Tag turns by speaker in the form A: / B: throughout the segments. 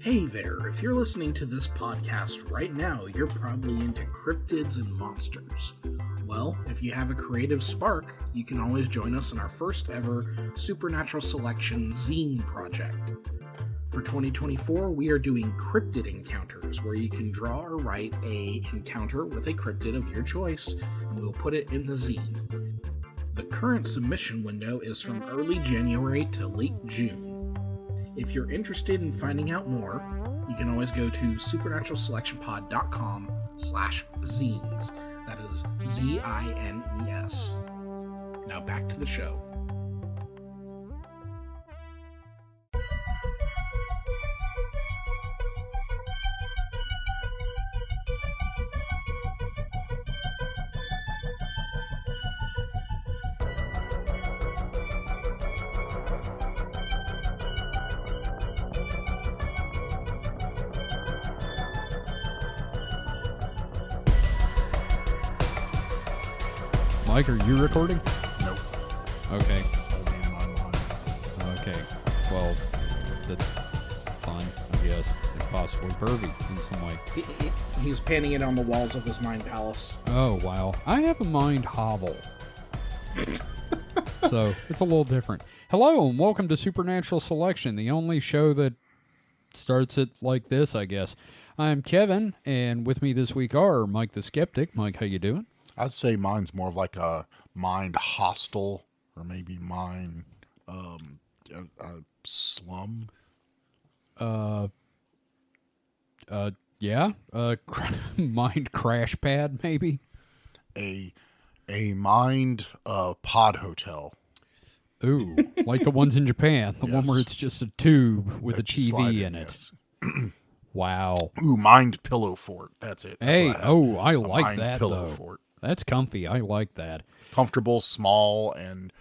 A: Hey there, if you're listening to this podcast right now, you're probably into cryptids and monsters. Well, if you have a creative spark, you can always join us in our first ever Supernatural Selection zine project. For 2024, we are doing cryptid encounters, where you can draw or write a encounter with a cryptid of your choice, and we'll put it in the zine. The current submission window is from early January to late June. If you're interested in finding out more, you can always go to supernaturalselectionpod.com/zines. That is Z-I-N-E-S. Now back to the show.
B: Mike, are you recording?
A: Nope.
B: Okay.
A: Only in my mind.
B: Okay. Well, that's fine, I guess. And possibly pervy in some way.
A: He's painting it on the walls of his mind palace.
B: Oh, wow. I have a mind hovel. So, it's a little different. Hello, and welcome to Supernatural Selection, the only show that starts it like this, I guess. I'm Kevin, and with me this week are Mike the Skeptic. Mike, how you doing?
C: I'd say mine's more of like a mind hostel, or maybe mind a slum.
B: Yeah. Mind crash pad, maybe.
C: A mind pod hotel.
B: Ooh, like the ones in Japan, the one
C: Yes.
B: where it's just a tube with a
C: That you slide
B: TV in it.
C: yes.
B: Wow.
C: Ooh, mind pillow fort. That's it. That's
B: Hey,
C: what I have.
B: I
C: A
B: like
C: mind
B: that
C: pillow
B: though.
C: fort.
B: That's comfy. I like that.
C: Comfortable, small, and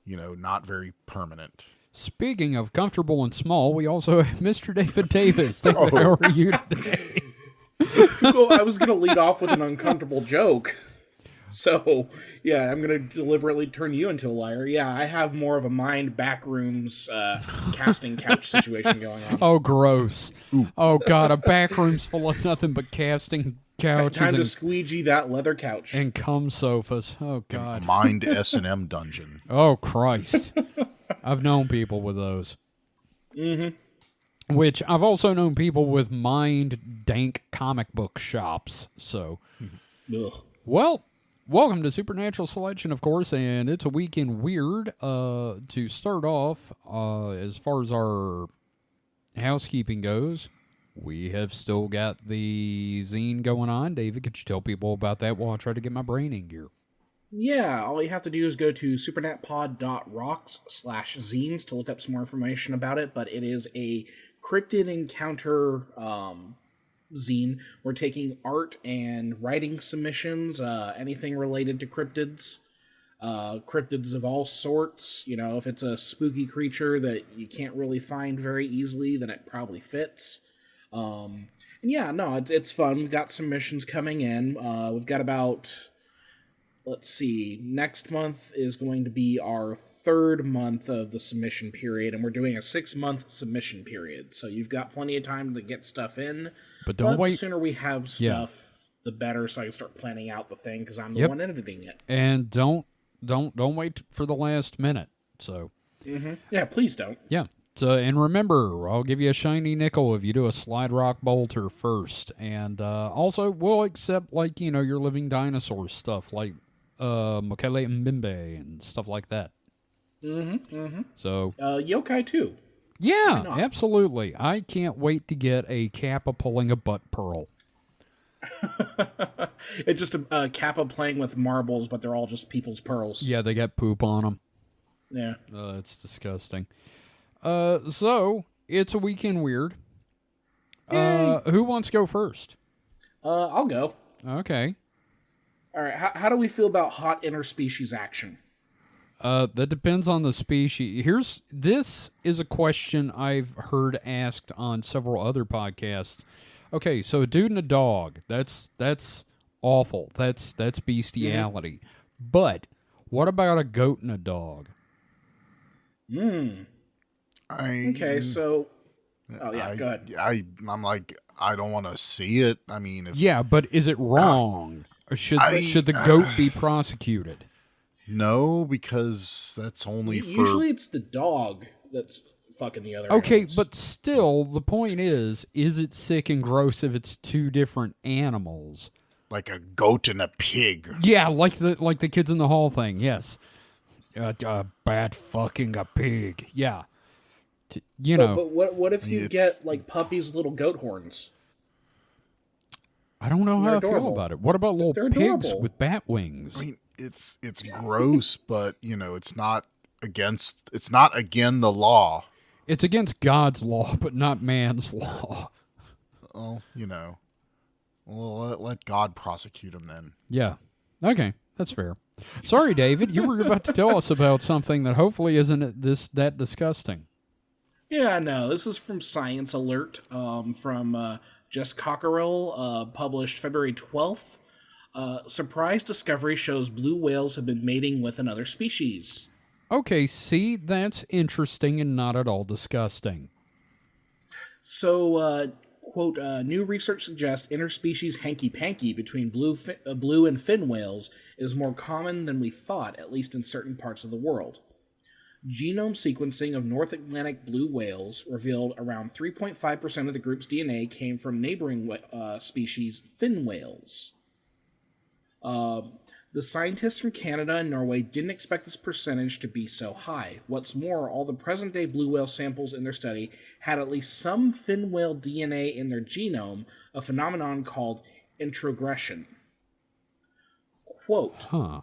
C: not very permanent.
B: Speaking of comfortable and small, we also have Mr. David Davis. David, how are you today?
A: Well, I was going to lead off with an uncomfortable joke. So, yeah, I'm going to deliberately turn you into a liar. Yeah, I have more of a mind backrooms casting couch situation going on.
B: Oh, gross. Oh, God, a back room's full of nothing but casting couches
A: Time to squeegee that leather couch.
B: and cum sofas. Oh, God.
C: Mind S&M dungeon.
B: Oh, Christ. I've known people with those. Mm-hmm. Which I've also known people with mind dank comic book shops. So,
A: Ugh.
B: well, welcome to Supernatural Selection, of course, and it's a week in weird. To start off, as far as our housekeeping goes, we have still got the zine going on. David, could you tell people about that while I try to get my brain in gear?
A: Yeah, all you have to do is go to supernatpod.rocks/zines to look up some more information about it, but it is a cryptid encounter zine. We're taking art and writing submissions, anything related to cryptids. Cryptids of all sorts. If it's a spooky creature that you can't really find very easily, then it probably fits. And yeah, no, it's fun. We've got submissions coming in. We've got about... Let's see, next month is going to be our third month of the submission period, and we're doing a 6-month submission period. So you've got plenty of time to get stuff in.
B: But don't wait.
A: The sooner we have stuff, the better, so I can start planning out the thing, because I'm the
B: Yep.
A: one editing it.
B: And don't wait for the last minute. So,
A: Yeah, please don't.
B: yeah. So, and remember, I'll give you a shiny nickel if you do a slide rock bolter first. And also, we'll accept, your living dinosaur stuff, like Mokele and Mbimbe and stuff like that. So,
A: Yokai, too.
B: yeah,
A: not?
B: absolutely. I can't wait to get a Kappa pulling a butt pearl.
A: It's just a Kappa playing with marbles, but they're all just people's pearls.
B: Yeah, they got poop on them.
A: Yeah.
B: That's disgusting. So, it's a weekend weird. Who wants to go first?
A: I'll go.
B: Okay.
A: All right, how do we feel about hot interspecies action?
B: That depends on the species. This is a question I've heard asked on several other podcasts. Okay, so a dude and a dog, that's awful. That's bestiality. But what about a goat and a dog?
A: Okay, so Oh yeah, go ahead.
C: I'm like, I don't want to see it. I mean, if
B: Yeah, but is it wrong? Or should the goat be prosecuted?
C: no, because that's only for
A: Usually it's the dog that's fucking the other
B: Okay,
A: animals.
B: but still, the point is it sick and gross if it's two different animals?
C: like a goat and a pig.
B: Yeah, like the kids in the hall thing. Yes, bad fucking a pig. Yeah,
A: But what if you
C: It's-
A: get like puppies with little goat horns?
B: I don't know how
A: They're
B: I feel
A: adorable.
B: about it. What about little
A: They're
B: pigs
A: adorable.
B: with bat wings?
C: I mean, it's gross, but it's not against. It's not again the law.
B: It's against God's law, but not man's law.
C: Well, well, let God prosecute him then.
B: Yeah. Okay, that's fair. Sorry, David, you were about to tell us about something that hopefully isn't that disgusting.
A: Yeah, no, this is from Science Alert from Jess Cockerell, published February 12th. Surprise discovery shows blue whales have been mating with another species.
B: Okay, see, that's interesting and not at all disgusting.
A: So, quote, new research suggests interspecies hanky-panky between blue and fin whales is more common than we thought, at least in certain parts of the world. Genome sequencing of North Atlantic blue whales revealed around 3.5% of the group's DNA came from neighboring species, fin whales. The scientists from Canada and Norway didn't expect this percentage to be so high. What's more, all the present-day blue whale samples in their study had at least some fin whale DNA in their genome, a phenomenon called introgression. Quote,
B: Huh.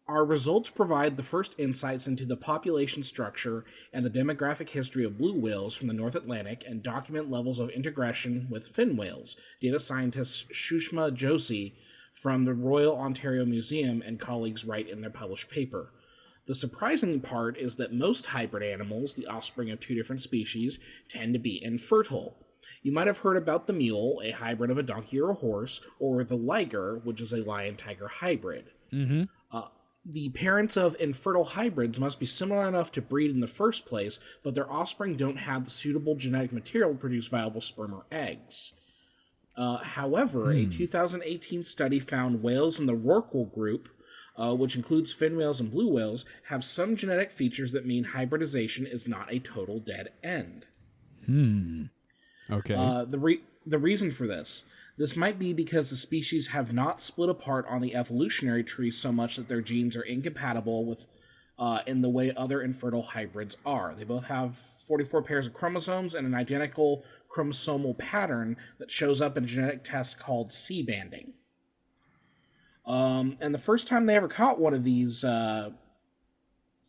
A: our results provide the first insights into the population structure and the demographic history of blue whales from the North Atlantic and document levels of integration with fin whales, data scientist Shushma Joshi from the Royal Ontario Museum and colleagues write in their published paper. The surprising part is that most hybrid animals, the offspring of two different species, tend to be infertile. You might have heard about the mule, a hybrid of a donkey or a horse, or the liger, which is a lion-tiger hybrid.
B: Mm-hmm.
A: The parents of infertile hybrids must be similar enough to breed in the first place, but their offspring don't have the suitable genetic material to produce viable sperm or eggs. However, a 2018 study found whales in the Rorqual group, which includes fin whales and blue whales, have some genetic features that mean hybridization is not a total dead end.
B: Okay.
A: The reason for this might be because the species have not split apart on the evolutionary tree so much that their genes are incompatible with in the way other infertile hybrids are. They both have 44 pairs of chromosomes and an identical chromosomal pattern that shows up in a genetic test called C-banding. And the first time they ever caught one of these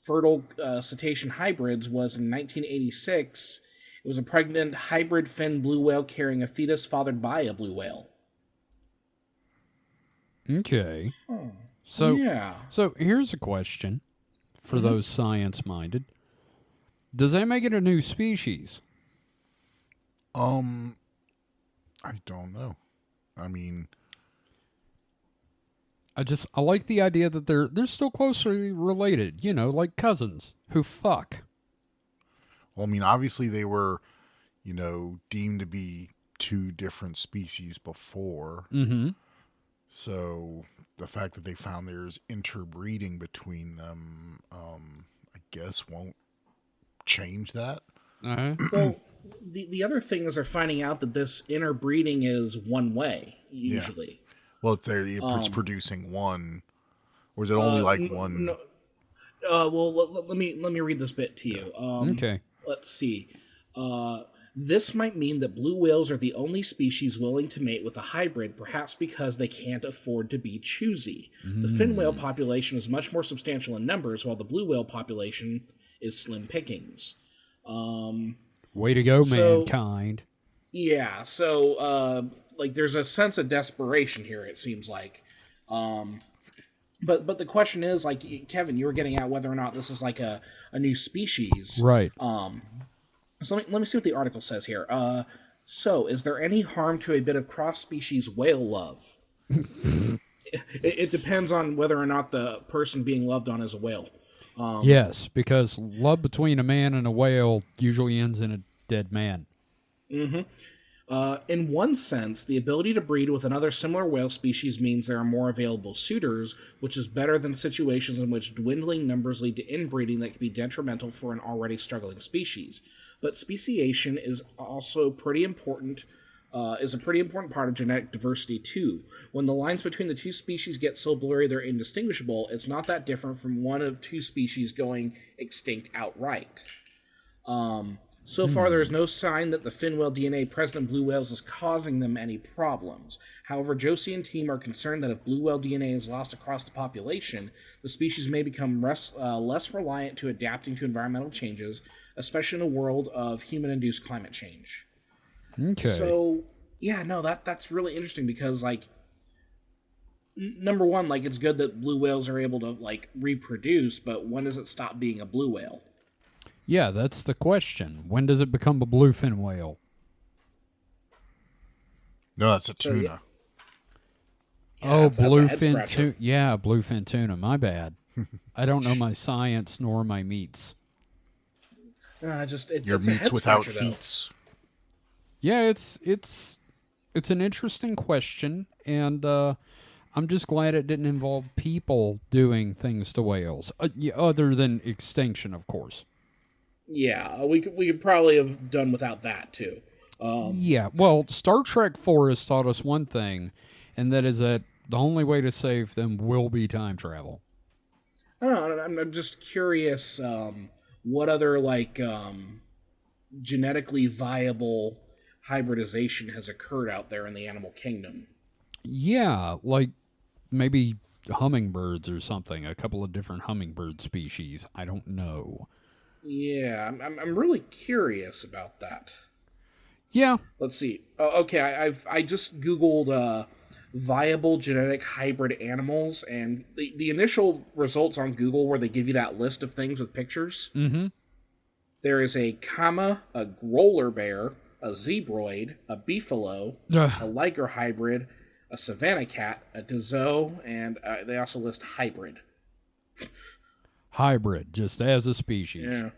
A: fertile cetacean hybrids was in 1986. It was a pregnant hybrid fin blue whale carrying a fetus fathered by a blue whale.
B: Okay. So
A: Yeah.
B: So here's a question for those science-minded. Does that make it a new species?
C: I don't know. I mean,
B: I like the idea that they're still closely related, like cousins who fuck.
C: well, I mean, obviously they were, deemed to be two different species before.
B: Mm-hmm.
C: So the fact that they found there's interbreeding between them, I guess won't change that.
B: Uh-huh.
A: Well, the other thing is they're finding out that this interbreeding is one way, usually.
C: Well, it's producing one, or is it only one?
A: No, well, let me read this bit to you.
B: Okay.
A: Let's see. This might mean that blue whales are the only species willing to mate with a hybrid, perhaps because they can't afford to be choosy. The fin whale population is much more substantial in numbers, while the blue whale population is slim pickings.
B: Way to go,
A: So-
B: mankind.
A: Yeah, so there's a sense of desperation here, it seems like. But the question is, like, Kevin, you were getting at whether or not this is like a new species.
B: Right.
A: So let me see what the article says here. So, is there any harm to a bit of cross-species whale love? It depends on whether or not the person being loved on is a whale.
B: Yes, because love between a man and a whale usually ends in a dead man.
A: In one sense, the ability to breed with another similar whale species means there are more available suitors, which is better than situations in which dwindling numbers lead to inbreeding that can be detrimental for an already struggling species. But speciation is also pretty important. Is a pretty important part of genetic diversity too. When the lines between the two species get so blurry they're indistinguishable, it's not that different from one of two species going extinct outright. So far, there is no sign that the fin whale DNA present in blue whales is causing them any problems. However, Josie and team are concerned that if blue whale DNA is lost across the population, the species may become less reliant to adapting to environmental changes, especially in a world of human-induced climate change.
B: Okay.
A: So, yeah, no, that's really interesting because, like, number one, like, it's good that blue whales are able to, like, reproduce, but when does it stop being a blue whale?
B: Yeah, that's the question. When does it become a bluefin whale?
C: No, that's a tuna.
A: Yeah,
B: Oh,
A: that's a
B: bluefin
A: head-scratcher.
B: tuna. Yeah, bluefin tuna. My bad. I don't know my science nor my meats.
C: Your
A: It's a
C: meats without
A: head-scratcher, though.
C: feet.
B: Yeah, it's an interesting question, and I'm just glad it didn't involve people doing things to whales, other than extinction, of course.
A: Yeah, we could probably have done without that too.
B: Yeah, well, Star Trek 4 has taught us one thing, and that is that the only way to save them will be time travel.
A: I don't know. I'm just curious. What other genetically viable hybridization has occurred out there in the animal kingdom?
B: Yeah, like maybe hummingbirds or something, a couple of different hummingbird species. I don't know.
A: Yeah, I'm really curious about that.
B: Yeah,
A: Let's see. Okay, I just googled viable genetic hybrid animals, and the initial results on Google where they give you that list of things with pictures.
B: mm-hmm.
A: There is a comma, a roller bear, a zebroid, a beefalo, a liger hybrid, a savanna cat, a dazo, and they also list hybrid.
B: Hybrid, just as a species.
A: Yeah.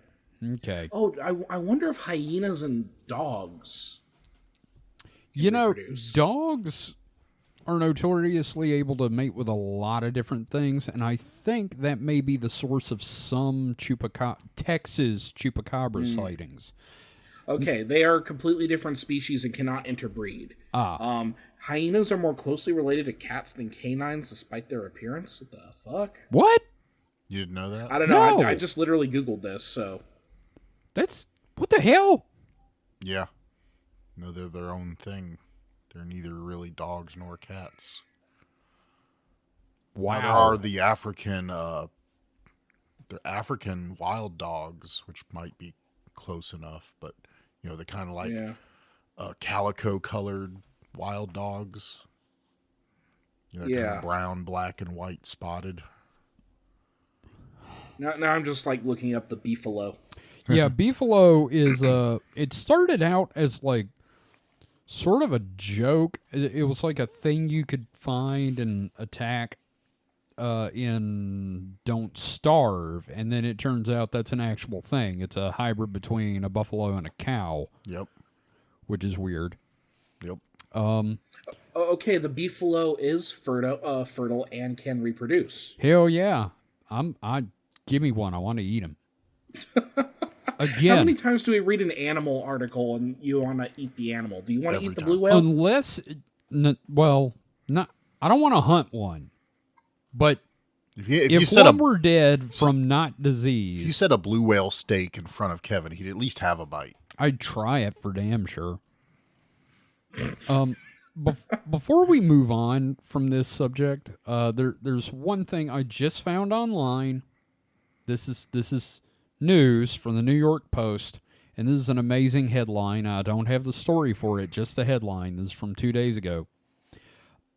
B: Okay.
A: Oh, I wonder if hyenas and dogs.
B: You know,
A: reproduce.
B: dogs are notoriously able to mate with a lot of different things, and I think that may be the source of some Texas chupacabra sightings.
A: Okay, they are completely different species and cannot interbreed. Hyenas are more closely related to cats than canines, despite their appearance. What the fuck?
B: What?
C: You didn't know that?
A: I don't know.
B: No.
A: I just literally googled this, so
B: That's what the hell?
C: Yeah. No, they're their own thing. They're neither really dogs nor cats.
B: Wow.
C: Now, there are the African wild dogs, which might be close enough, but they're kind of like
A: yeah.
C: calico-colored wild dogs. Kind
A: Yeah.
C: of brown, black, and white spotted.
A: Now I'm just like looking up the beefalo.
B: Yeah, beefalo is it started out as like sort of a joke. It was like a thing you could find and attack in Don't Starve, and then it turns out that's an actual thing. It's a hybrid between a buffalo and a cow.
C: Yep.
B: Which is weird.
C: Yep.
A: Okay, the beefalo is fertile and can reproduce.
B: Hell yeah. I give me one. I want to eat him. Again.
A: How many times do we read an animal article and you want to eat the animal? Do you want to
C: Every
A: eat the
C: time.
A: blue whale?
B: Unless, not. I don't want to hunt one. But
C: If
B: if
C: you said
B: one were dead from not disease,
C: if you set a blue whale steak in front of Kevin, he'd at least have a bite.
B: I'd try it for damn sure. Before we move on from this subject, there's one thing I just found online. This is news from the New York Post, and this is an amazing headline. I don't have the story for it, just the headline. This is from 2 days ago.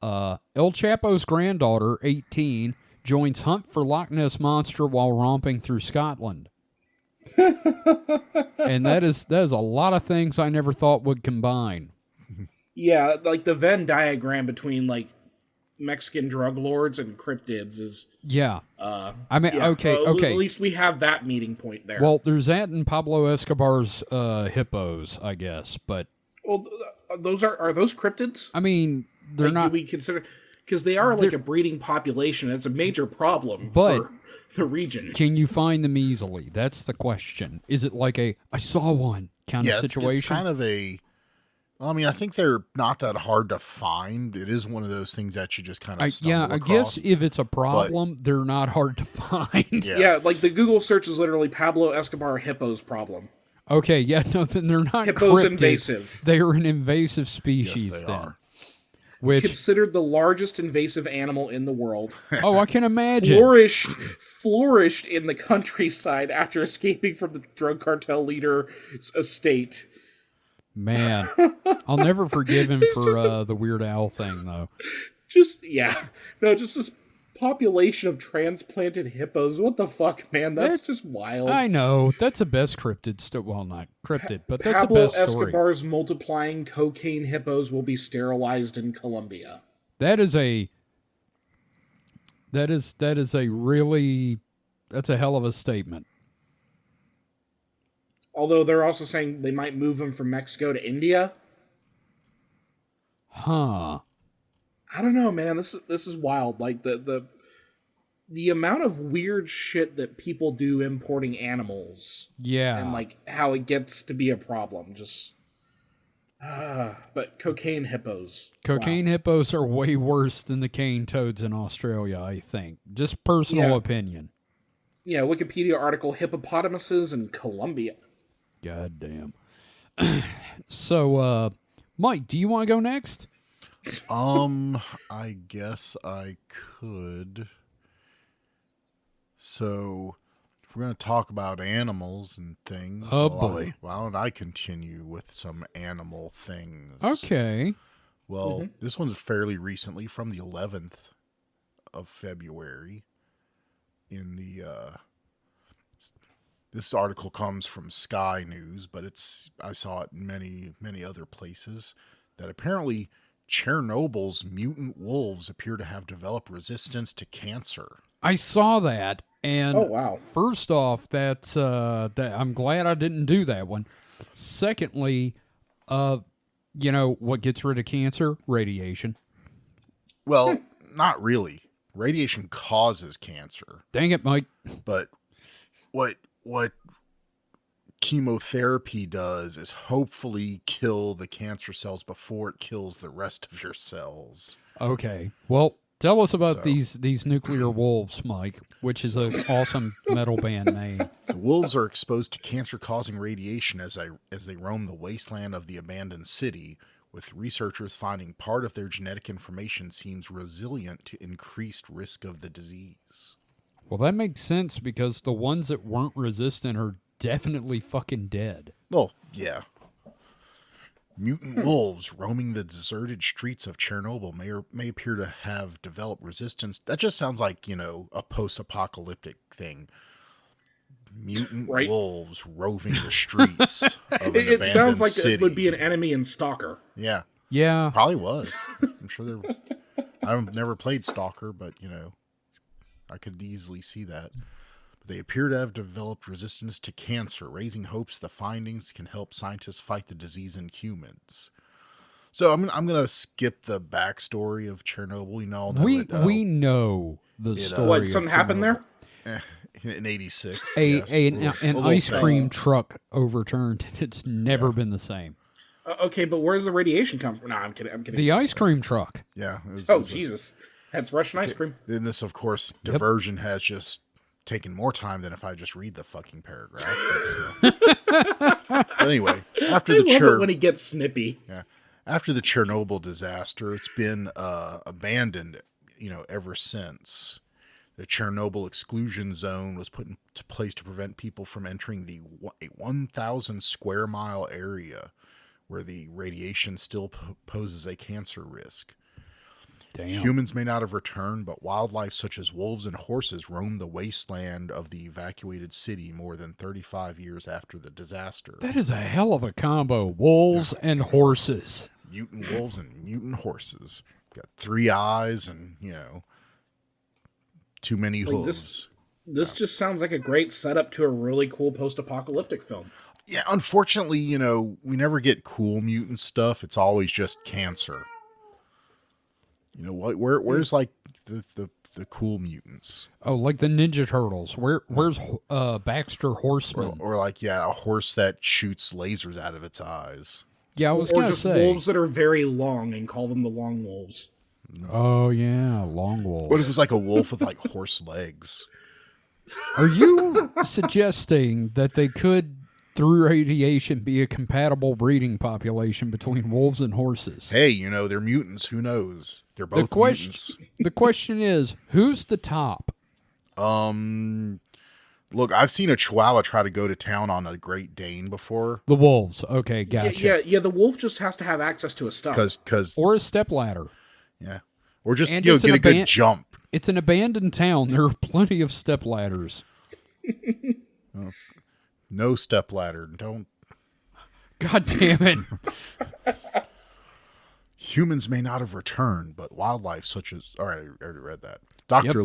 B: El Chapo's granddaughter, 18, joins hunt for Loch Ness Monster while romping through Scotland. And that is a lot of things I never thought would combine.
A: Yeah, like the Venn diagram between like Mexican drug lords and cryptids is.
B: Yeah. I mean,
A: Yeah,
B: okay.
A: At least we have that meeting point there.
B: Well, there's that in Pablo Escobar's hippos, I guess. But
A: Well, those are those cryptids?
B: I mean, they're
A: Like,
B: not.
A: do we consider, because they are like a breeding population? It's a major problem
B: But-
A: for the region.
B: Can you find them easily? That's the question. Is it like a I saw one kind
C: Yeah,
B: of situation?
C: it's kind of a. I mean, I think they're not that hard to find. It is one of those things that you just kind of stumble
B: I
C: across.
B: guess if it's a problem, they're not hard to find.
A: Yeah, like the Google search is literally Pablo Escobar hippos problem.
B: Okay, yeah, no, then they're not
A: Hippos
B: cryptids.
A: invasive.
B: They are an invasive species
C: Yes, they
B: then.
C: are.
B: Which
A: Considered the largest invasive animal in the world.
B: I can imagine.
A: Flourished in the countryside after escaping from the drug cartel leader's estate.
B: Man, I'll never forgive him for the Weird Owl thing though.
A: Just this population of transplanted hippos. What the fuck, man? That's just wild.
B: I know that's the best cryptid well, not cryptid, but that's
A: Pablo
B: the best story.
A: Escobar's multiplying cocaine hippos will be sterilized in Colombia.
B: That is a really that's a hell of a statement.
A: Although they're also saying they might move them from Mexico to
B: Huh.
A: I don't know, man. This is wild. Like the amount of weird shit that people do importing animals.
B: Yeah.
A: And like how it gets to be a problem. Just but cocaine hippos.
B: Cocaine hippos are way worse than the cane toads in Australia, I think. Just personal opinion.
A: Yeah, Wikipedia article hippopotamuses in Colombia.
B: God damn. So, Mike, do you want to go next?
C: I guess I could. So, if we're going to talk about animals and things,
B: boy.
C: why don't I continue with some animal things?
B: Okay.
C: Well, this one's fairly recently from the 11th of February. In the this article comes from Sky News, but I saw it in many other places that apparently Chernobyl's mutant wolves appear to have developed resistance to cancer.
B: I saw that, and
A: Oh, wow.
B: first off, that I'm glad I didn't do that one. Secondly, you know what gets rid of cancer? Radiation.
C: Well, not really. Radiation causes cancer,
B: Dang it, Mike.
C: but what chemotherapy does is hopefully kill the cancer cells before it kills the rest of your cells.
B: Okay. Well, tell us about
C: So-
B: these nuclear wolves, Mike, which is an awesome metal band name.
C: The wolves are exposed to cancer-causing radiation as they roam the wasteland of the abandoned city, with researchers finding part of their genetic information seems resilient to increased risk of the disease.
B: Well, that makes sense because the ones that weren't resistant are definitely fucking dead.
C: Oh, yeah. Mutant wolves roaming the deserted streets of Chernobyl may appear to have developed resistance. That just sounds like, a post-apocalyptic thing. Mutant wolves roving the streets of an
A: It sounds like
C: city.
A: it would be an enemy in Stalker.
C: Yeah,
B: Yeah.
C: probably was. I'm sure there. I've never played Stalker, but I could easily see that. But they appear to have developed resistance to cancer, raising hopes the findings can help scientists fight the disease in humans. So I'm gonna skip the backstory of Chernobyl.
B: We know the story.
A: What,
B: of
A: something happened there?
C: In '86.
B: An ice cream truck overturned. It's never been the same.
A: Okay, but where does the radiation come from? No, I'm kidding.
B: The ice cream truck.
C: Yeah.
A: Oh, Jesus. That's Russian ice cream.
C: Then this, of course, diversion has just taken more time than if I just read the fucking paragraph. But anyway, after
A: I love it when he gets snippy.
C: after the Chernobyl disaster, it's been abandoned, ever since. The Chernobyl exclusion zone was put into place to prevent people from entering a 1,000 square mile area where the radiation still poses a cancer risk.
B: Damn.
C: Humans may not have returned, but wildlife such as wolves and horses roamed the wasteland of the evacuated city more than 35 years after the disaster.
B: That is a hell of a combo. Wolves and horses.
C: Mutant wolves and mutant horses. Got 3 eyes and, too many hooves.
A: This just sounds like a great setup to a really cool post-apocalyptic film.
C: Yeah, unfortunately, we never get cool mutant stuff. It's always just cancer. You know what? Where's like the cool mutants?
B: Oh, like the Ninja Turtles. Where's Baxter Horseman?
C: Or like, yeah, a horse that shoots lasers out of its eyes.
B: Yeah, I was
A: Or
B: gonna
A: just
B: say
A: wolves that are very long and call them the long wolves.
B: Oh yeah, long wolf.
C: What if it was like a wolf with like horse legs?
B: Are you suggesting that they could, through radiation, be a compatible breeding population between wolves and horses?
C: Hey, they're mutants. Who knows? They're both mutants.
B: The question is, who's the top?
C: Look, I've seen a Chihuahua try to go to town on a Great Dane before.
B: The wolves. Okay, gotcha.
A: Yeah. The wolf just has to have access to a stump.
B: Or a stepladder.
C: Yeah. Or just,
B: And
C: get a good jump.
B: It's an abandoned town. There are plenty of stepladders.
C: No stepladder. Don't.
B: God damn it.
C: Humans may not have returned, but wildlife such as... All right, I already read that. Dr.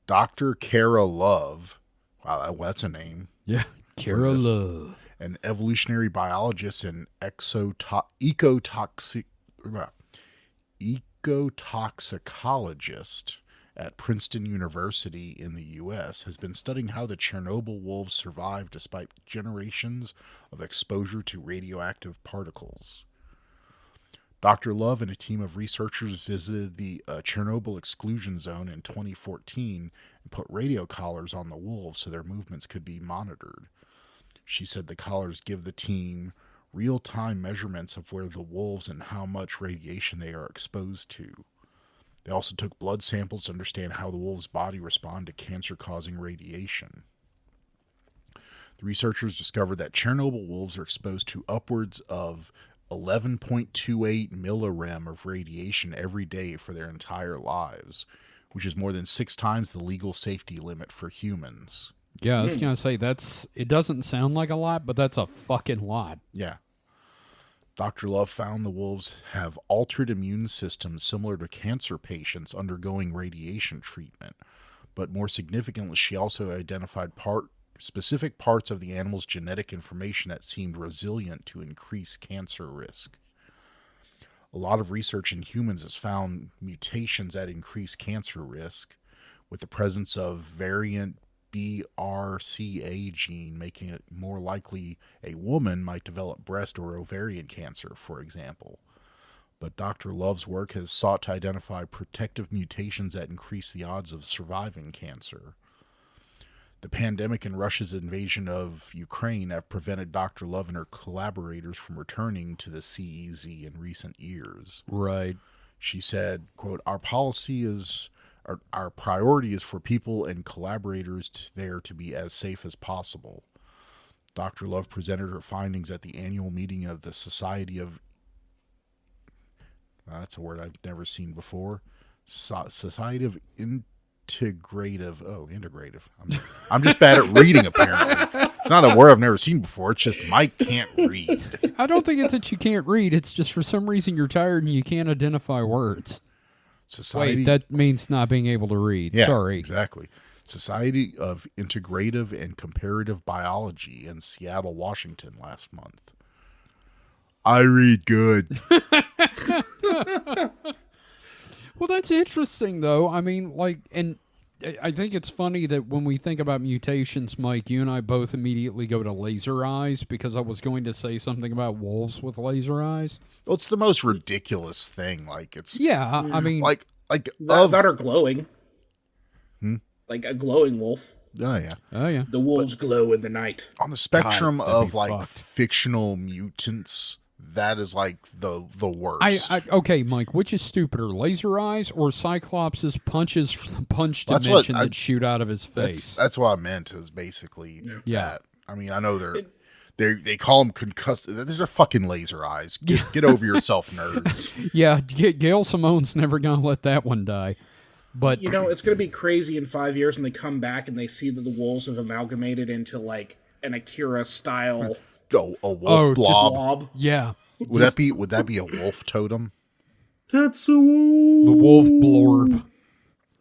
C: Dr. Kara Love. Wow, that's a name.
B: Yeah, Kara Love.
C: An evolutionary biologist and ecotoxicologist at Princeton University in the U.S., has been studying how the Chernobyl wolves survived despite generations of exposure to radioactive particles. Dr. Love and a team of researchers visited the Chernobyl exclusion zone in 2014 and put radio collars on the wolves so their movements could be monitored. She said the collars give the team real-time measurements of where the wolves and how much radiation they are exposed to. They also took blood samples to understand how the wolves' body respond to cancer-causing radiation. The researchers discovered that Chernobyl wolves are exposed to upwards of 11.28 millirem of radiation every day for their entire lives, which is more than 6 times the legal safety limit for humans.
B: Yeah, I was going to say, it doesn't sound like a lot, but that's a fucking lot.
C: Yeah. Dr. Love found the wolves have altered immune systems similar to cancer patients undergoing radiation treatment. But more significantly, she also identified specific parts of the animal's genetic information that seemed resilient to increase cancer risk. A lot of research in humans has found mutations that increase cancer risk, with the presence of variant BRCA gene making it more likely a woman might develop breast or ovarian cancer, for example. But Dr. Love's work has sought to identify protective mutations that increase the odds of surviving cancer. The pandemic and Russia's invasion of Ukraine have prevented Dr. Love and her collaborators from returning to the CEZ in recent years.
B: Right.
C: She said, quote, Our priority is for people and collaborators there to be as safe as possible. Dr. Love presented her findings at the annual meeting of the Society of... that's a word I've never seen before. Society of Integrative. Oh, integrative. I'm just bad at reading, apparently. It's not a word I've never seen before. It's just Mike can't read.
B: I don't think it's that you can't read. It's just for some reason you're tired and you can't identify words.
C: Society.
B: Wait, that means not being able to read.
C: Yeah,
B: Sorry.
C: Exactly. Society of Integrative and Comparative Biology in Seattle, Washington last month. I read good.
B: Well, that's interesting, though. I mean, and I think it's funny that when we think about mutations, Mike, you and I both immediately go to laser eyes because I was going to say something about wolves with laser eyes.
C: Well, it's the most ridiculous thing.
B: Yeah, I mean...
A: that are glowing. Like a glowing wolf.
C: Oh, yeah.
B: Oh, yeah.
A: The wolves glow in the night.
C: On the spectrum
B: God,
C: of,
B: fucked.
C: fictional mutants... That is the worst.
B: Okay, Mike, which is stupider, laser eyes or Cyclops' punches from the punch dimension that shoot out of his face?
C: That's what I meant is basically
B: Yeah.
C: that. I mean, I know they call them concussive. These are fucking laser eyes. Get over yourself, nerds.
B: Yeah, Gail Simone's never going to let that one die. But
A: it's going to be crazy in 5 years when they come back and they see that the wolves have amalgamated into an Akira style...
C: A wolf blob.
B: Yeah.
C: Would that be a wolf totem?
A: Tetsuo.
B: The wolf blorb.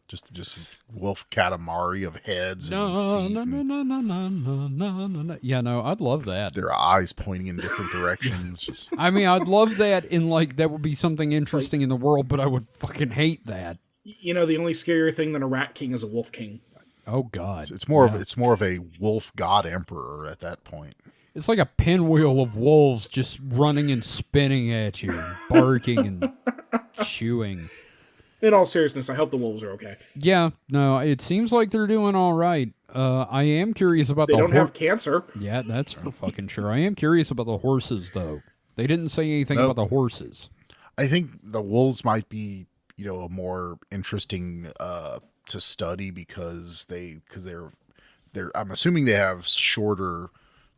C: Just wolf katamari of heads and
B: No,
C: feet.
B: no, no,
C: and
B: no, no, no, no, no, no, no. Yeah, no, I'd love that.
C: their eyes pointing in different directions. Just,
B: I mean, I'd love that in like that would be something interesting in the world, but I would fucking hate that.
A: You know, the only scarier thing than a rat king is a wolf king.
B: Oh God,
C: it's more of a wolf god emperor at that point.
B: it's like a pinwheel of wolves just running and spinning at you, barking and chewing.
A: In all seriousness, I hope the wolves are okay.
B: Yeah, no, it seems like they're doing all right. I am curious about
A: They
B: the
A: don't have cancer.
B: Yeah, that's for fucking sure. I am curious about the horses, though. They didn't say anything about the horses.
C: I think the wolves might be, a more interesting to study because they're. I'm assuming they have shorter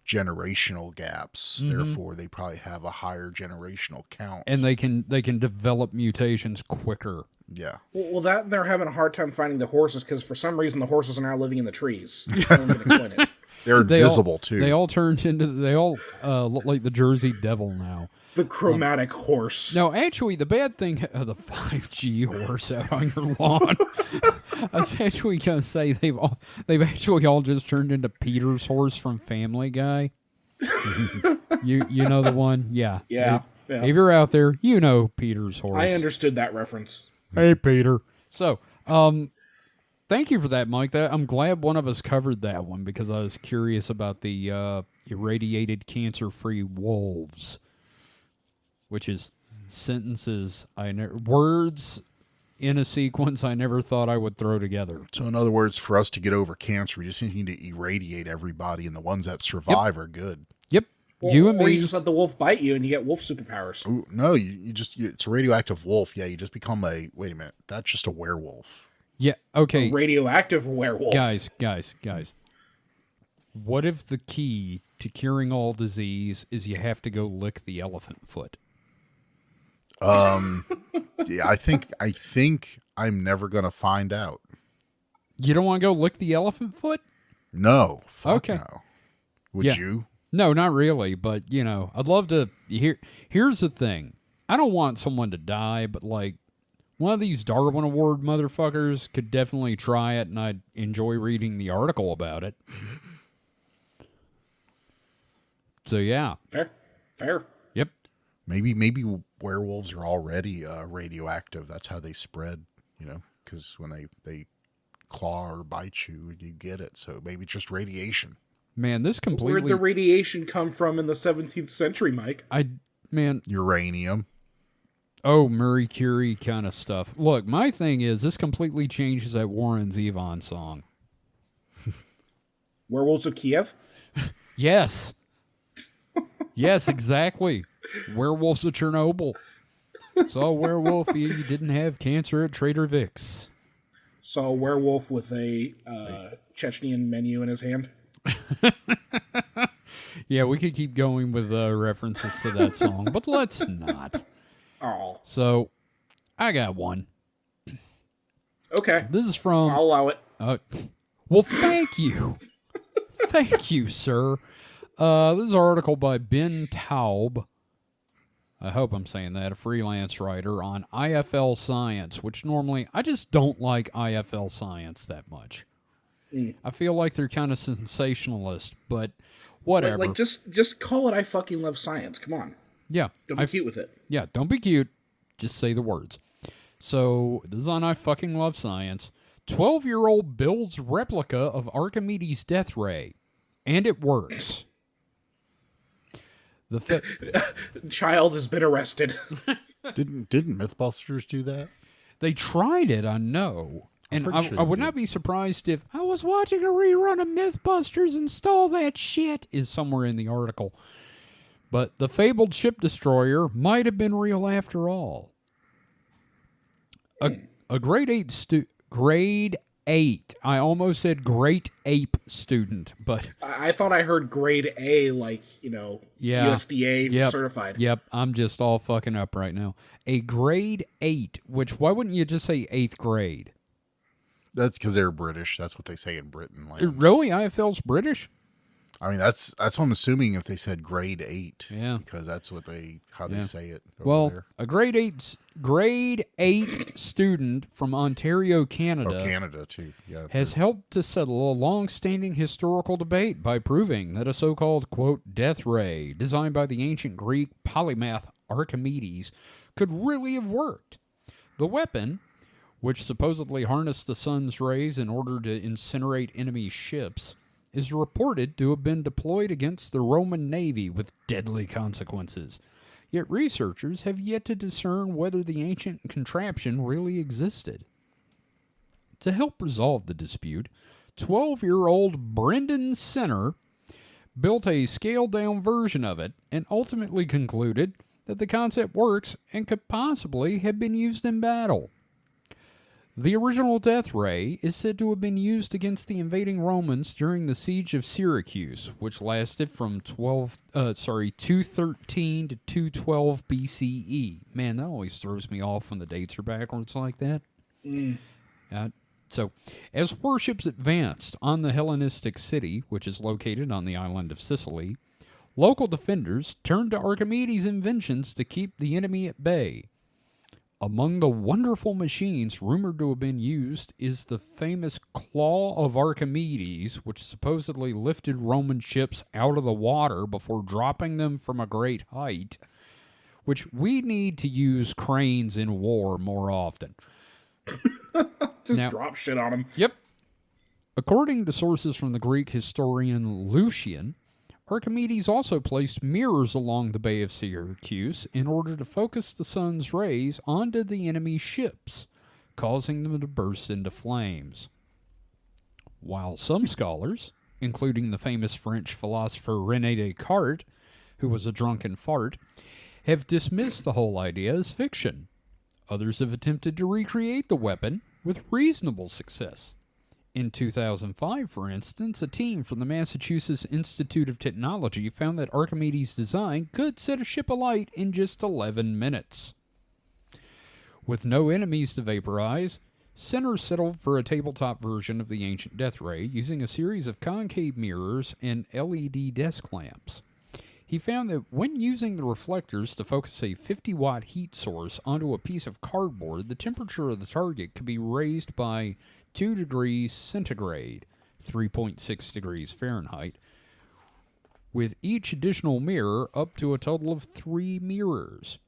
C: generational gaps. Therefore, they probably have a higher generational count,
B: And they can develop mutations quicker.
C: yeah.
A: Well, that they're having a hard time finding the horses because for some reason the horses are now living in the trees. I don't know if I can explain it.
C: They're
B: They
C: invisible
B: all,
C: too.
B: They all turned into look like the Jersey Devil now.
A: The chromatic horse.
B: No, actually, the bad thing, the 5G horse out on your lawn. I was actually gonna say they've actually all just turned into Peter's horse from Family Guy. you know the one, yeah.
A: Yeah.
B: If you're out there, you know Peter's horse.
A: I understood that reference.
B: Hey, Peter. So, thank you for that, Mike. I'm glad one of us covered that one because I was curious about the irradiated cancer-free wolves, which is sentences words in a sequence I never thought I would throw together.
C: So, in other words, for us to get over cancer, we just need to irradiate everybody, and the ones that survive are good.
B: Yep. You and
A: Or
B: me.
A: you just let the wolf bite you and you get wolf superpowers.
C: Ooh, no, it's a radioactive wolf. Yeah, you just become wait a minute, that's just a werewolf.
B: Yeah. Okay.
A: Radioactive werewolf.
B: Guys. What if the key to curing all disease is you have to go lick the elephant foot?
C: Yeah, I think I'm never gonna find out.
B: You don't want to go lick the elephant foot?
C: No. Fuck
B: Okay.
C: no. Would
B: Yeah.
C: you?
B: No, not really, but I'd love to here's the thing. I don't want someone to die, but like one of these Darwin Award motherfuckers could definitely try it and I'd enjoy reading the article about it. So yeah.
A: Fair.
B: Yep.
C: Maybe werewolves are already radioactive. That's how they spread, because when they claw or bite you, you get it. So maybe it's just radiation.
B: Man, this
A: Where'd
B: completely
A: the radiation come from in the 17th century, Mike?
C: Uranium.
B: Oh, Marie Curie kind of stuff. Look, my thing is this completely changes that Warren Zevon song.
A: Werewolves of Kiev?
B: Yes. Yes, exactly. Werewolves of Chernobyl. Saw a werewolf, he didn't have cancer at Trader Vic's.
A: Saw a werewolf with a Chechnyan menu in his hand.
B: Yeah, we could keep going with references to that song, but let's not.
A: Oh.
B: So, I got one.
A: Okay.
B: This is from...
A: I'll allow it.
B: Well, thank you. Thank you, sir. This is an article by Ben Taub. I hope I'm saying that, a freelance writer on IFL Science, which normally I just don't like IFL Science that much. I feel like they're kind of sensationalist, but whatever.
A: Like just call it I fucking love science. Come on.
B: Yeah.
A: Don't be cute with it.
B: Yeah, don't be cute. Just say the words. So, this is on I fucking love science. 12-year-old builds replica of Archimedes' death ray, and it works. The
A: Child has been arrested.
C: Didn't Mythbusters do that?
B: They tried it, I know. And
C: pretty sure
B: I
C: they
B: would
C: did.
B: not be surprised if I was watching a rerun of Mythbusters and stole that shit, is somewhere in the article. But the fabled ship destroyer might have been real after all. A grade 8, I almost said great ape student, but...
A: I thought I heard grade A, like,
B: Yeah.
A: USDA certified.
B: Yep, I'm just all fucking up right now. A grade 8, which, why wouldn't you just say 8th grade?
C: That's because they're British. That's what they say in Britain. Like,
B: Really? IFL's British?
C: I mean, that's what I'm assuming if they said grade 8.
B: Yeah.
C: Because that's what how they say it over
B: Well,
C: there.
B: a grade 8 student from Ontario, Canada,
C: Oh, Canada too. Yeah.
B: has helped to settle a long-standing historical debate by proving that a so-called, quote, death ray designed by the ancient Greek polymath Archimedes could really have worked. The weapon, which supposedly harnessed the sun's rays in order to incinerate enemy ships, is reported to have been deployed against the Roman navy with deadly consequences. Yet researchers have yet to discern whether the ancient contraption really existed. To help resolve the dispute, 12-year-old Brendan Sinner built a scaled-down version of it and ultimately concluded that the concept works and could possibly have been used in battle. The original death ray is said to have been used against the invading Romans during the siege of Syracuse, which lasted from 213 to 212 BCE. Man, that always throws me off when the dates are backwards like that. So, as warships advanced on the Hellenistic city, which is located on the island of Sicily, local defenders turned to Archimedes' inventions to keep the enemy at bay. Among the wonderful machines rumored to have been used is the famous Claw of Archimedes, which supposedly lifted Roman ships out of the water before dropping them from a great height, which we need to use cranes in war more often.
A: Just drop shit on them.
B: Yep. According to sources from the Greek historian Lucian, Archimedes also placed mirrors along the Bay of Syracuse in order to focus the sun's rays onto the enemy ships, causing them to burst into flames. While some scholars, including the famous French philosopher René Descartes, who was a drunken fart, have dismissed the whole idea as fiction, others have attempted to recreate the weapon with reasonable success. In 2005, for instance, a team from the Massachusetts Institute of Technology found that Archimedes' design could set a ship alight in just 11 minutes. With no enemies to vaporize, Sinner settled for a tabletop version of the ancient death ray using a series of concave mirrors and LED desk lamps. He found that when using the reflectors to focus a 50-watt heat source onto a piece of cardboard, the temperature of the target could be raised by 2 degrees centigrade, 3.6 degrees Fahrenheit, with each additional mirror up to a total of 3 mirrors.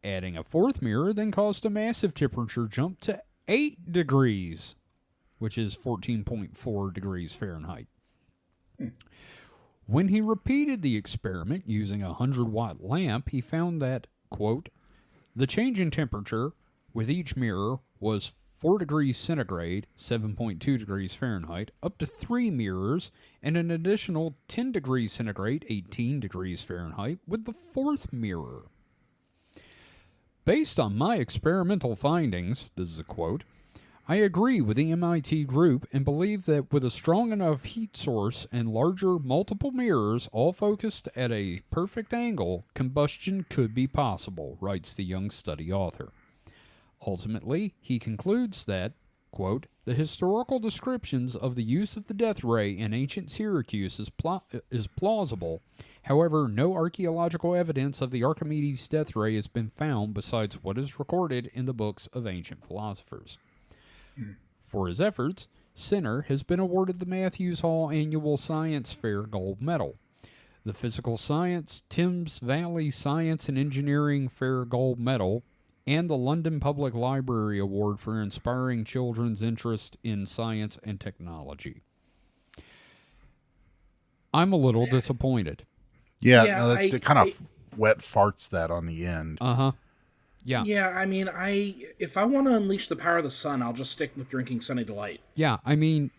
B: Adding a 4th mirror then caused a massive temperature jump to 8 degrees, which is 14.4 degrees Fahrenheit. When he repeated the experiment using a 100-watt lamp, he found that, quote, the change in temperature with each mirror was 4 degrees centigrade, 7.2 degrees Fahrenheit, up to 3 mirrors, and an additional 10 degrees centigrade, 18 degrees Fahrenheit, with the 4th mirror. Based on my experimental findings, this is a quote, I agree with the MIT group and believe that with a strong enough heat source and larger multiple mirrors all focused at a perfect angle, combustion could be possible, writes the young study author. Ultimately, he concludes that, quote, the historical descriptions of the use of the death ray in ancient Syracuse is plausible. However, no archaeological evidence of the Archimedes death ray has been found besides what is recorded in the books of ancient philosophers. For his efforts, Sinner has been awarded the Matthews Hall Annual Science Fair Gold Medal, the Physical Science Thames Valley Science and Engineering Fair Gold Medal, and the London Public Library Award for inspiring children's interest in science and technology. I'm a little disappointed.
C: Yeah,
A: Yeah,
C: no, that kind of wet farts that on the end.
B: Uh-huh. Yeah.
A: Yeah, I mean, if I want to unleash the power of the sun, I'll just stick with drinking Sunny Delight.
B: Yeah, I mean,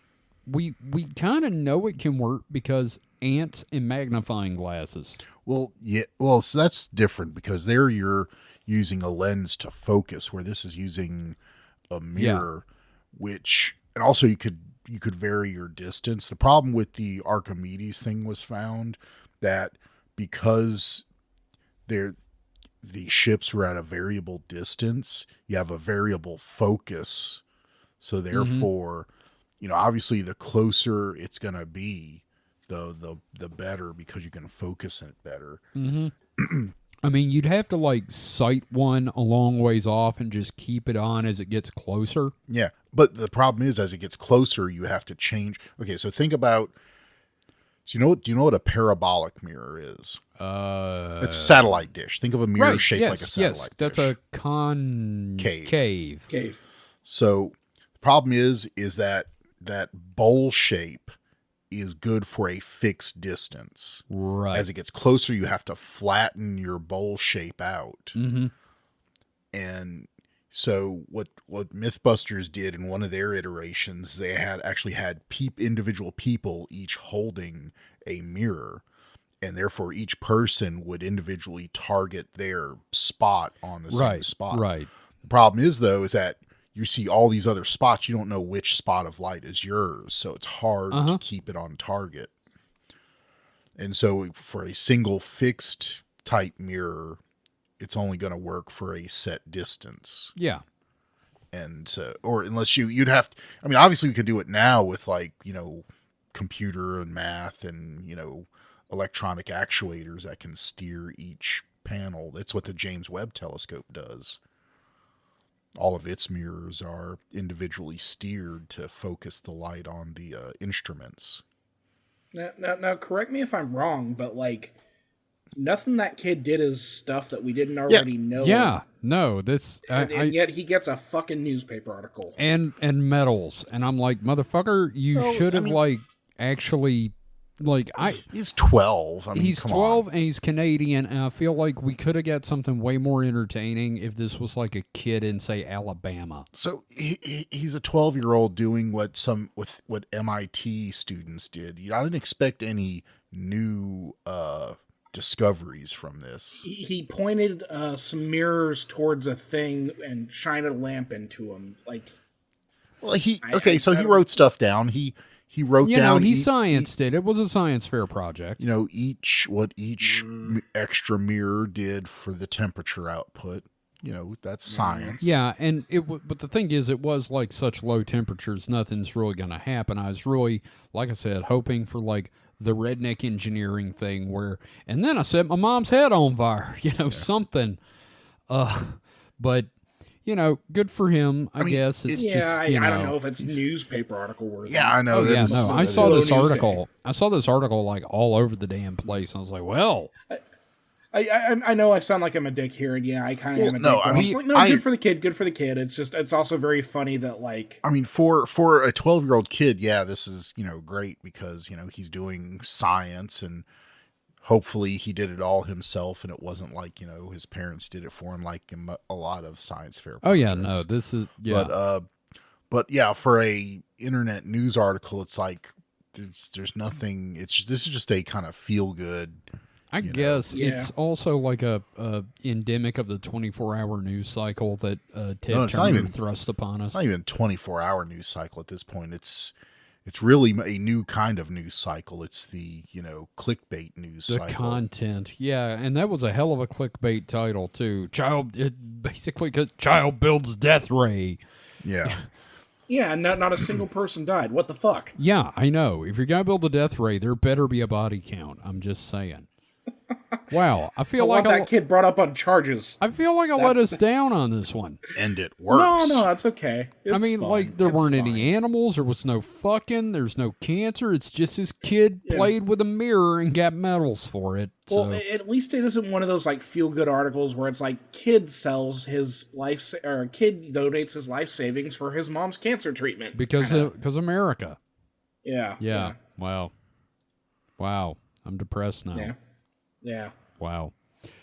B: we kind of know it can work because ants and magnifying glasses.
C: Well, yeah, well, so that's different because there you're using a lens to focus, where this is using a mirror, which, and also you could vary your distance. The problem with the Archimedes thing was found that because the ships were at a variable distance, you have a variable focus. So therefore, obviously the closer it's going to be, the better, because you can focus it better.
B: I mean, you'd have to like sight one a long ways off and just keep it on as it gets closer.
C: Yeah, but the problem is, as it gets closer, you have to change. Okay, so think about. So do you know what a parabolic mirror is? It's a satellite dish. Think of a mirror shaped like a satellite dish.
B: That's a concave.
A: Cave.
C: So the problem is that bowl shape is good for a fixed distance.
B: Right.
C: As it gets closer, you have to flatten your bowl shape out.
B: Mm-hmm.
C: And so what Mythbusters did in one of their iterations, they had individual people each holding a mirror, and therefore each person would individually target their spot on the same spot.
B: Right.
C: The problem is, though, is that you see all these other spots, you don't know which spot of light is yours, so it's hard to keep it on target. And so for a single fixed type mirror, it's only going to work for a set distance.
B: Yeah.
C: And or unless you'd have to, I mean, obviously we could do it now with, like, computer and math and, electronic actuators that can steer each panel. That's what the James Webb Telescope does. All of its mirrors are individually steered to focus the light on the instruments.
A: Now, correct me if I'm wrong, but like, nothing that kid did is stuff that we didn't already know.
B: Yeah, no,
A: and yet he gets a fucking newspaper article
B: and medals, and I'm like, motherfucker, you should have actually.
C: He's 12. I mean,
B: he's
C: come
B: 12
C: on.
B: and he's Canadian, and I feel like we could have got something way more entertaining if this was like a kid in, say, Alabama.
C: So he's a 12-year-old doing what MIT students did. I didn't expect any new discoveries from this.
A: He pointed some mirrors towards a thing and shined a lamp into them.
C: Well, he wrote stuff down. He wrote down.
B: He scienced it. It was a science fair project.
C: Each extra mirror did for the temperature output. That's science.
B: Yeah, and but the thing is, it was like such low temperatures, nothing's really going to happen. I was really, like I said, hoping for like the redneck engineering thing and then I set my mom's head on fire, something. But good for him. I guess it's just.
A: I don't know if it's newspaper article worthy.
C: Yeah, I know.
B: I saw this article. I saw this article like all over the damn place. I was like, well,
A: I know I sound like I'm a dick here, and I kind of am a dick. Good for the kid. Good for the kid. It's also very funny that, like,
C: I mean, for a 12-year-old kid, this is great because he's doing science, and hopefully he did it all himself, and it wasn't like his parents did it for him, like in a lot of science fair projects.
B: Oh yeah, no, this is
C: but yeah, for a internet news article, it's like there's nothing. This is just a kind of feel good.
B: I guess it's also like a endemic of the 24-hour news cycle that Ted Turner thrust upon us.
C: It's not even a 24-hour news cycle at this point. It's really a new kind of news cycle. It's the clickbait news cycle.
B: The content, yeah, and that was a hell of a clickbait title too. Child builds death ray.
C: Yeah.
A: Yeah, and not a single person died. What the fuck?
B: Yeah, I know. If you're gonna build a death ray, there better be a body count. I'm just saying. Wow, I feel like
A: that kid brought up on charges.
B: I feel like I let us down on this one.
C: And it works.
A: No, that's okay. It's fine.
B: There weren't any animals. There was no fucking. There's no cancer. It's just this kid played with a mirror and got medals for it.
A: Well, at least it isn't one of those like feel good articles where it's like kid sells his life or kid donates his life savings for his mom's cancer treatment
B: because America.
A: Yeah.
B: Wow. I'm depressed now.
A: Yeah.
B: Wow.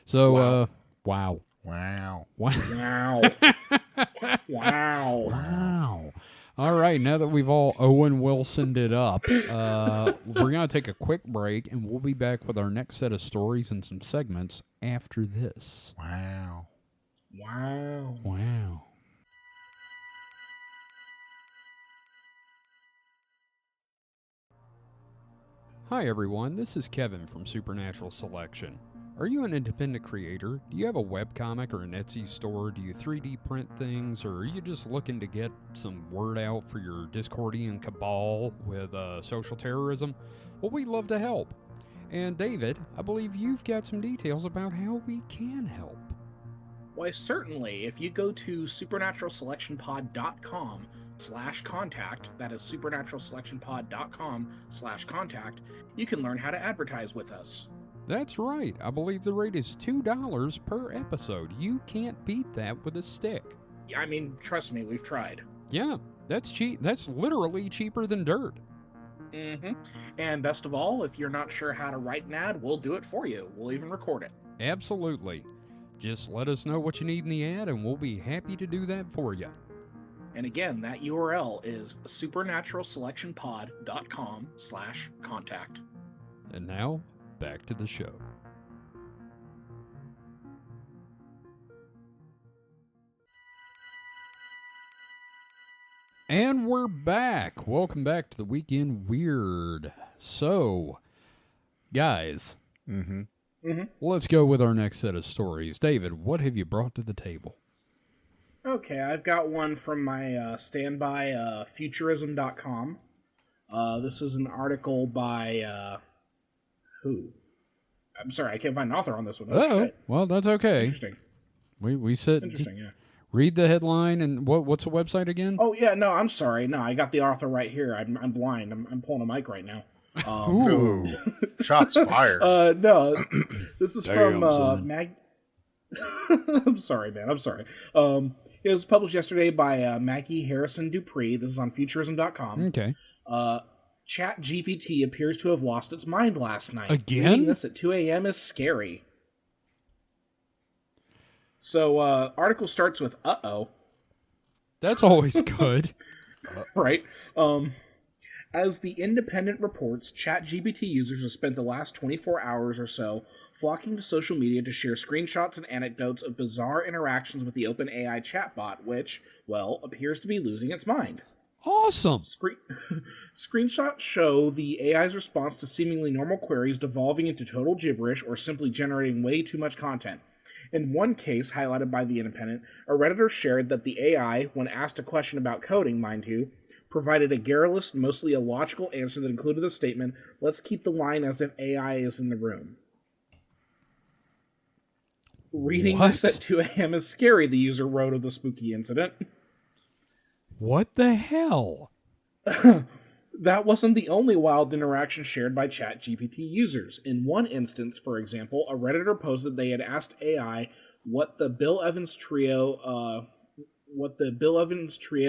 B: So,
C: Wow.
B: Wow.
A: Wow.
B: All right, now that we've all Owen Wilsoned it up, we're going to take a quick break, and we'll be back with our next set of stories and some segments after this.
C: Wow.
B: Hi, everyone. This is Kevin from Supernatural Selection. Are you an independent creator? Do you have a webcomic or an Etsy store? Do you 3D print things? Or are you just looking to get some word out for your Discordian cabal with social terrorism? Well, we'd love to help. And David, I believe you've got some details about how we can help.
A: Why, certainly. If you go to supernaturalselectionpod.com/contact, that is supernaturalselectionpod.com/contact, you can learn how to advertise with us.
B: That's right. I believe the rate is $2 per episode. You can't beat that with a stick.
A: I mean, trust me, we've tried.
B: Yeah, that's cheap. That's literally cheaper than dirt.
A: Mm-hmm. And best of all, if you're not sure how to write an ad, we'll do it for you. We'll even record it.
B: Absolutely. Just let us know what you need in the ad, and we'll be happy to do that for you.
A: And again, that URL is supernaturalselectionpod.com/contact.
B: And now, back to the show. And we're back. Welcome back to the Weekend Weird. So, guys, let's go with our next set of stories. David, what have you brought to the table?
A: Okay, I've got one from my standby, futurism.com. This is an article by, who? I'm sorry, I can't find an author on this one.
B: Oh, well, that's okay.
A: Interesting.
B: We said,
A: Interesting, yeah.
B: read the headline, and what's the website again?
A: Oh, yeah, no, I'm sorry. No, I got the author right here. I'm blind. I'm pulling a mic right now.
C: Ooh. Shots fired.
A: No, this is
B: Damn,
A: from
B: son.
A: I'm sorry, man. I'm sorry. It was published yesterday by Maggie Harrison Dupree. This is on futurism.com.
B: Okay.
A: ChatGPT appears to have lost its mind last night.
B: Again?
A: Reading this at 2 a.m. is scary. So, article starts with, uh-oh.
B: That's always good.
A: Right? As The Independent reports, ChatGPT users have spent the last 24 hours or so flocking to social media to share screenshots and anecdotes of bizarre interactions with the OpenAI chatbot, which, well, appears to be losing its mind.
B: Awesome.
A: Screenshots show the AI's response to seemingly normal queries devolving into total gibberish or simply generating way too much content. In one case, highlighted by The Independent, a Redditor shared that the AI, when asked a question about coding, mind you, provided a garrulous, mostly illogical answer that included the statement, "Let's keep the line as if AI is in the room." Reading this at 2 a.m. is scary, the user wrote of the spooky incident.
B: What the hell?
A: That wasn't the only wild interaction shared by ChatGPT users. In one instance, for example, a Redditor posted they had asked AI what the Bill Evans trio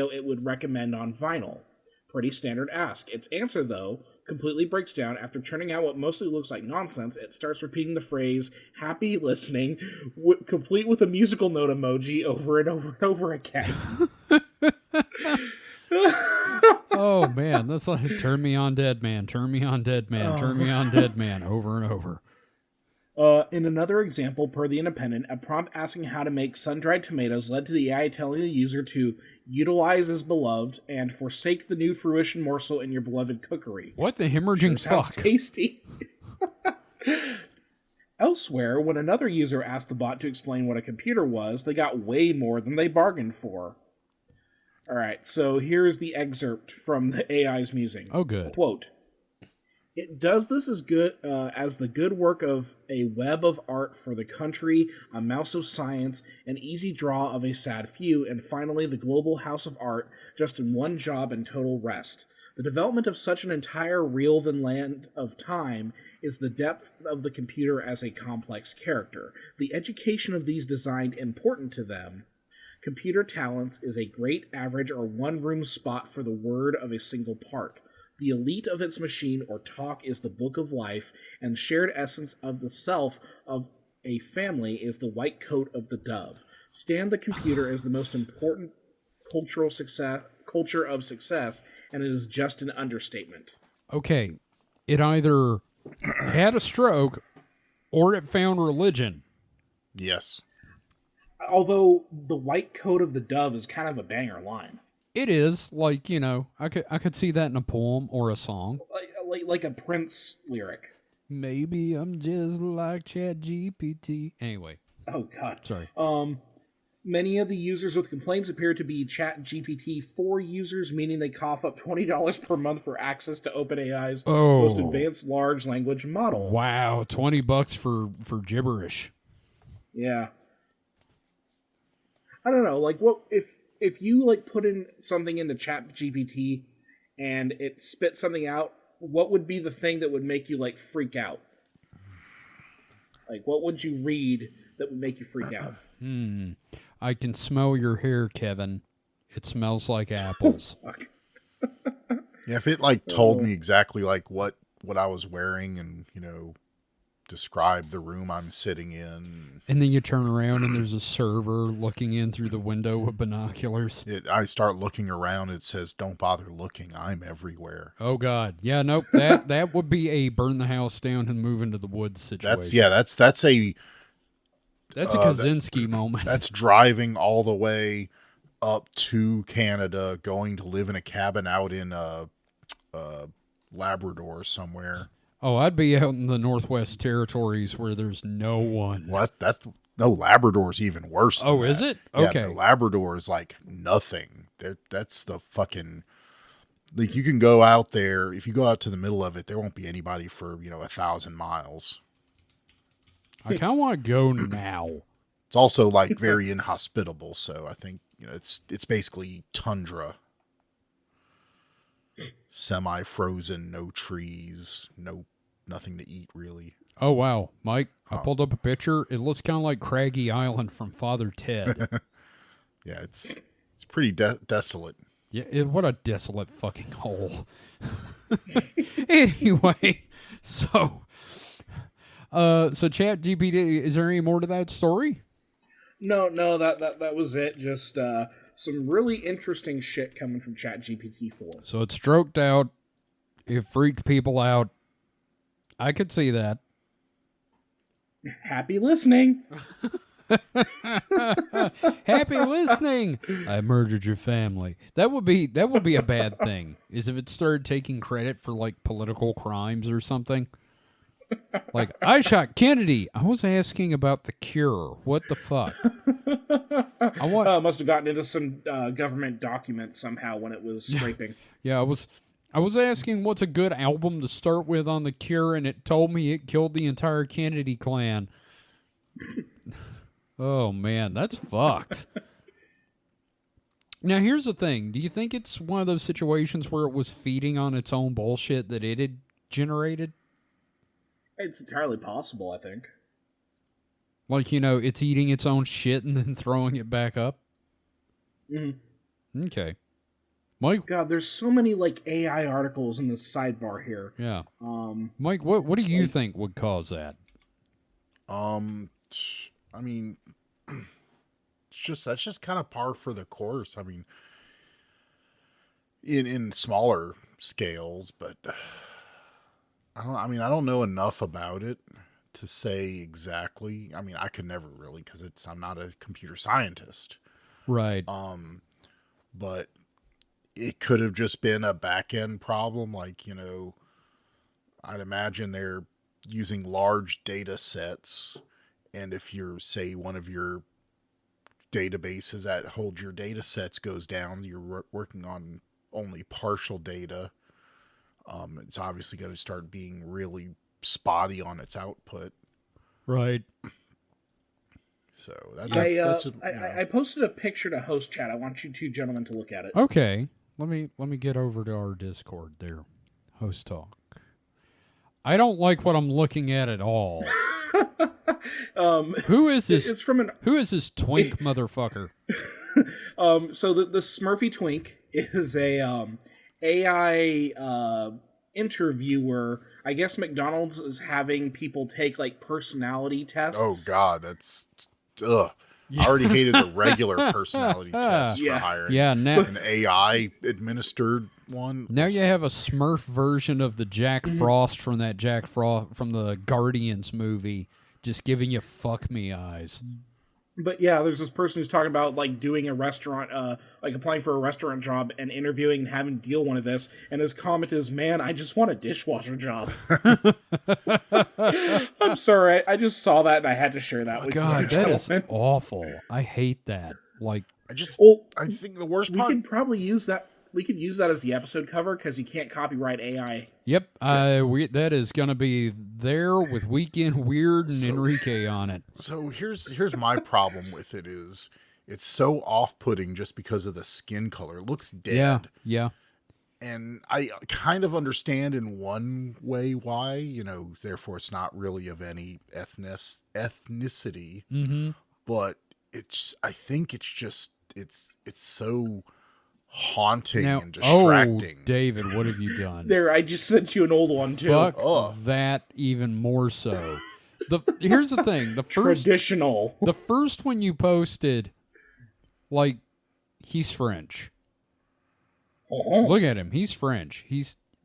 A: it would recommend on vinyl. Pretty standard ask. Its answer, though, completely breaks down. After churning out what mostly looks like nonsense, it starts repeating the phrase, "happy listening," complete with a musical note emoji over and over and over again.
B: Oh, man. That's like, turn me on, dead man. Turn me on, dead man. Turn me on, dead man. Over and over.
A: In another example, per The Independent, a prompt asking how to make sun-dried tomatoes led to the AI telling the user to utilize as beloved and forsake the new fruition morsel in your beloved cookery.
B: What the hemorrhaging
A: Sounds
B: fuck?
A: tasty. Elsewhere, when another user asked the bot to explain what a computer was, they got way more than they bargained for. Alright, so here's the excerpt from the AI's musing.
B: Oh, good.
A: Quote, "It does this as good as the good work of a web of art for the country, a mouse of science, an easy draw of a sad few, and finally the global house of art, just in one job and total rest. The development of such an entire reel than land of time is the depth of the computer as a complex character. The education of these designed important to them. Computer talents is a great average or one-room spot for the word of a single part. The elite of its machine or talk is the book of life, and shared essence of the self of a family is the white coat of the dove. Stand the computer as the most important culture of success, and it is just an understatement."
B: Okay. It either had a stroke or it found religion.
C: Yes.
A: Although the white coat of the dove is kind of a banger line.
B: It is like, I could see that in a poem or a song.
A: Like a Prince lyric.
B: Maybe I'm just like ChatGPT. Anyway,
A: Oh God.
B: sorry.
A: Many of the users with complaints appear to be ChatGPT 4 users, meaning they cough up $20 per month for access to OpenAI's most
B: Oh,
A: advanced large language model.
B: wow, $20 for gibberish.
A: Yeah. I don't know, like what if you like put in something into ChatGPT and it spits something out, what would be the thing that would make you like freak out? Like what would you read that would make you freak out?
B: I can smell your hair, Kevin. It smells like apples.
A: Fuck.
C: Yeah, if it like told me exactly like what I was wearing and, you know, describe the room I'm sitting in.
B: And then you turn around and there's a server looking in through the window with binoculars.
C: I start looking around. It says, "Don't bother looking. I'm everywhere."
B: Oh God, yeah, nope. That would be a burn the house down and move into the woods situation.
C: That's a
B: Kaczynski moment.
C: that's driving all the way up to Canada, going to live in a cabin out in Labrador somewhere.
B: Oh, I'd be out in the Northwest Territories where there's no one.
C: What? No, Labrador's even worse.
B: Oh,
C: than
B: is
C: that.
B: it?
C: Yeah,
B: Okay.
C: no, Labrador is like nothing. That's the fucking. Like you can go out there. If you go out to the middle of it, there won't be anybody for 1,000 miles.
B: I kind of want to go now.
C: It's also like very inhospitable. So I think it's basically tundra, semi-frozen, no trees, nothing to eat really.
B: Oh, wow. Mike, I pulled up a picture. It looks kind of like Craggy Island from Father Ted.
C: Yeah, it's pretty desolate.
B: Yeah, what a desolate fucking hole. Anyway, so ChatGPT, is there any more to that story?
A: No, that was it. Just some really interesting shit coming from ChatGPT 4.
B: So it stroked out. It freaked people out. I could see that.
A: Happy listening.
B: Happy listening. I murdered your family. That would be a bad thing. Is if it started taking credit for like political crimes or something. Like, I shot Kennedy. I was asking about the cure. What the fuck?
A: Must have gotten into some government document somehow when it was scraping.
B: Yeah, I was asking what's a good album to start with on the cure, and it told me it killed the entire Kennedy clan. Oh man, that's fucked. Now here's the thing. Do you think it's one of those situations where it was feeding on its own bullshit that it had generated?
A: It's entirely possible, I think.
B: Like, it's eating its own shit and then throwing it back up?
A: Mm-hmm.
B: Okay. Mike?
A: God, there's so many, like, AI articles in the sidebar here.
B: Yeah. Mike, what do you think would cause that?
C: I mean, that's just kind of par for the course. I mean, in smaller scales, but I don't know enough about it to say exactly. I mean, I could never really, because I'm not a computer scientist.
B: Right.
C: But it could have just been a back end problem. Like, I'd imagine they're using large data sets. And if you're, say, one of your databases that hold your data sets goes down, you're working on only partial data. It's obviously going to start being really spotty on its output.
B: Right.
C: So that's
A: I posted a picture to host chat. I want you two gentlemen to look at it.
B: Okay. Let me get over to our Discord there. Host talk. I don't like what I'm looking at all. Who is this?
A: It's from
B: who is this twink motherfucker?
A: So the Smurfy Twink is a AI interviewer. I guess McDonald's is having people take like personality tests.
C: Oh God, that's ugh. I already hated the regular personality tests for hiring.
B: Yeah, now
C: an AI administered one.
B: Now you have a Smurf version of the Jack Frost from the Guardians movie, just giving you fuck me eyes.
A: But yeah, there's this person who's talking about like doing a restaurant, like applying for a restaurant job and interviewing and having to deal one of this. And his comment is, "Man, I just want a dishwasher job." I'm sorry, I just saw that and I had to share that with you.
B: God, that is
A: gentlemen.
B: awful. I hate that. Like,
A: Well,
C: I think the worst
A: we
C: part.
A: could probably use that. We could use that as the episode cover because you can't copyright AI.
B: yep, that is going to be there with Weekend Weird and Enrique on it.
C: So here's my problem with it is it's so off-putting just because of the skin color. It looks dead.
B: Yeah.
C: And I kind of understand in one way why, therefore it's not really of any ethnicity.
B: Mm-hmm.
C: But I think it's so haunting and distracting.
B: Oh, David, what have you done?
A: There, I just sent you an old one too.
B: Fuck that even more so. Here's the thing. The first one you posted, like, he's French. Look at him. He's French.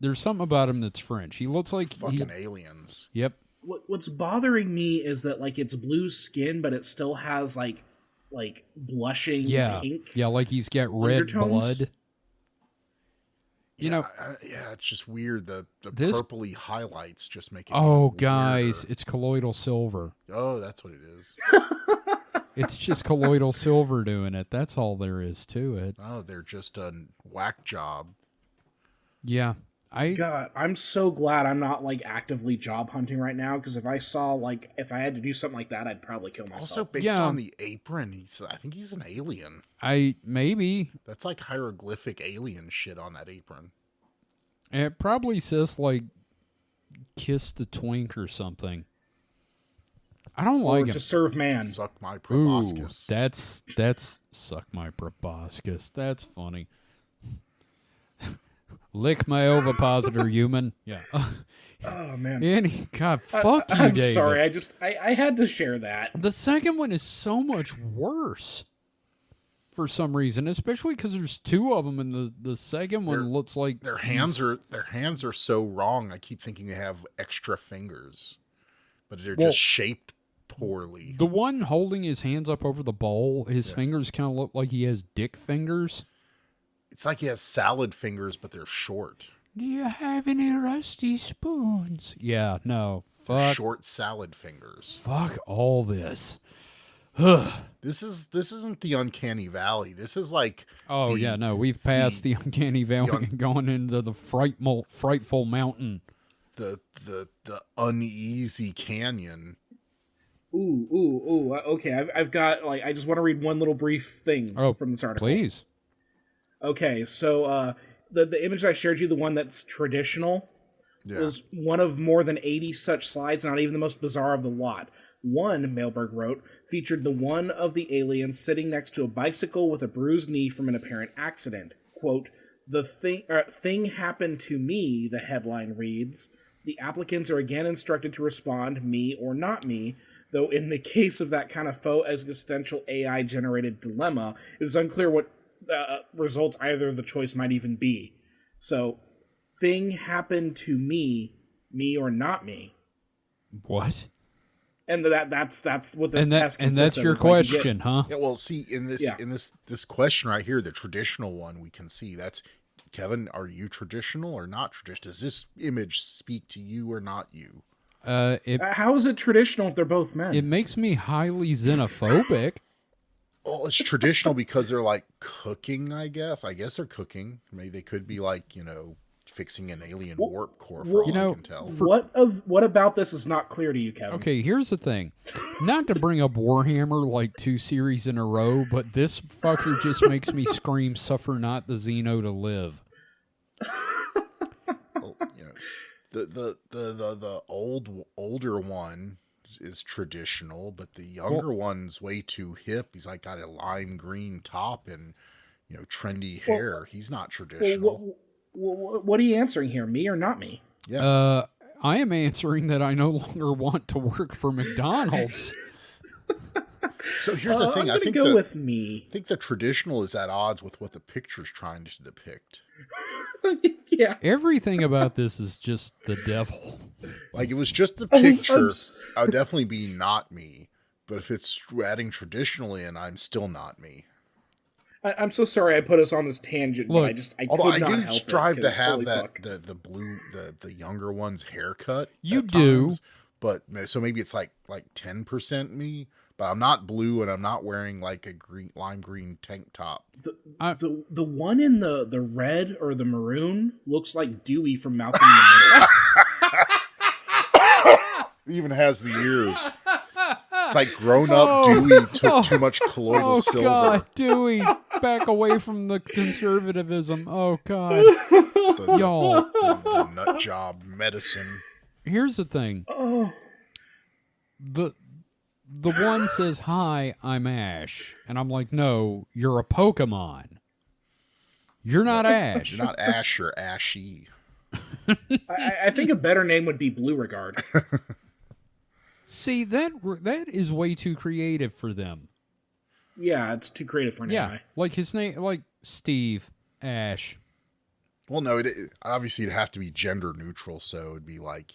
B: There's something about him that's French. He looks like
C: fucking aliens.
B: Yep.
A: What's bothering me is that like it's blue skin, but it still has like blushing pink.
B: Yeah, like he's got red
A: undertones.
B: blood.
C: It's just weird. The purpley highlights just make it.
B: Oh,
C: even
B: guys,
C: weirder.
B: it's colloidal silver.
C: Oh, that's what it is.
B: It's just colloidal silver doing it. That's all there is to it.
C: Oh, they're just a whack job.
B: Yeah.
A: God, I'm so glad I'm not like actively job hunting right now because if I had to do something like that, I'd probably kill myself.
C: Also, based on the apron, I think he's an alien.
B: Maybe.
C: That's like hieroglyphic alien shit on that apron.
B: It probably says like kiss the twink or something. I don't like
A: to
B: him.
A: serve man.
C: Suck my
B: Ooh,
C: proboscis.
B: that's suck my proboscis. That's funny. Lick my ovipositor, human. Yeah.
A: Oh man.
B: God, fuck you,
A: I'm
B: David.
A: sorry. I had to share that.
B: The second one is so much worse for some reason, especially because there's two of them, and the second one looks like
C: their hands are so wrong. I keep thinking they have extra fingers, but they're just shaped poorly.
B: The one holding his hands up over the bowl, his fingers kind of look like he has dick fingers.
C: It's like he has salad fingers, but they're short.
B: Do you have any rusty spoons? Yeah, no. Fuck.
C: Short salad fingers.
B: Fuck all this.
C: This isn't the uncanny valley. This is like
B: we've passed the uncanny valley and gone into the frightful mountain.
C: The uneasy canyon.
A: Ooh. Okay, I've got I just want to read one little brief thing from this article.
B: Please.
A: Okay, so the image I shared you, the one that's traditional, was one of more than 80 such slides, not even the most bizarre of the lot. One, Mailberg wrote, featured the one of the aliens sitting next to a bicycle with a bruised knee from an apparent accident. Quote, "The thing happened to me," the headline reads. The applicants are again instructed to respond, me or not me, though in the case of that kind of faux existential AI-generated dilemma, it is unclear what results either of the choice might even be. So, thing happened to me or not me.
B: What?
A: And that's what this test consists of.
B: And that's your question, huh?
C: Yeah, well, see, in this question right here, the traditional one we can see, that's Kevin, are you traditional or not traditional? Does this image speak to you or not you?
A: How is it traditional if they're both men?
B: It makes me highly xenophobic.
C: Well, it's traditional because they're like cooking, I guess. I guess they're cooking. Maybe they could be like, fixing an alien warp core for all I can tell.
A: What about this is not clear to you, Kevin?
B: Okay, here's the thing. Not to bring up Warhammer like 2 series in a row, but this fucker just makes me scream, "Suffer not the Xeno to live."
C: Well, the older one is traditional, but the younger one's way too hip. He's like got a lime green top and trendy hair. He's not traditional.
A: What are you answering here, me or not me?
C: Yeah.
B: I am answering that I no longer want to work for McDonald's.
C: So here's the thing.
A: I'm gonna go with me.
C: I think the traditional is at odds with what the picture's trying to depict.
A: Yeah.
B: Everything about this is just the devil.
C: Like, it was just the picture, I would definitely be not me. But if it's adding traditionally and I'm still not me.
A: I'm so sorry I put us on this tangent,
B: Look,
A: but I
C: Although
A: could
C: I
A: not
C: do
A: help
C: strive
A: it.
C: to
A: 'Cause
C: have
A: holy
C: that
A: fuck.
C: the blue the younger one's haircut.
B: You
C: at
B: do.
C: times, but so maybe it's like 10% me. But I'm not blue, and I'm not wearing like a lime green tank top.
A: The one in the red or the maroon looks like Dewey from Malcolm in the Middle.
C: It even has the ears. It's like grown up Dewey took too much colloidal silver.
B: God, Dewey, back away from the conservatism. Oh, God. Y'all.
C: The nut job medicine.
B: Here's the thing.
A: Oh.
B: The one says, "Hi, I'm Ash." And I'm like, "No, you're a Pokemon. You're not Ash."
C: You're not Ash, you're Ashy.
A: I think a better name would be Blue Regard.
B: See, that is way too creative for them.
A: Yeah, it's too creative for an anime.
B: Like his name, like Steve, Ash.
C: Well, no, obviously it'd have to be gender neutral, so it'd be like,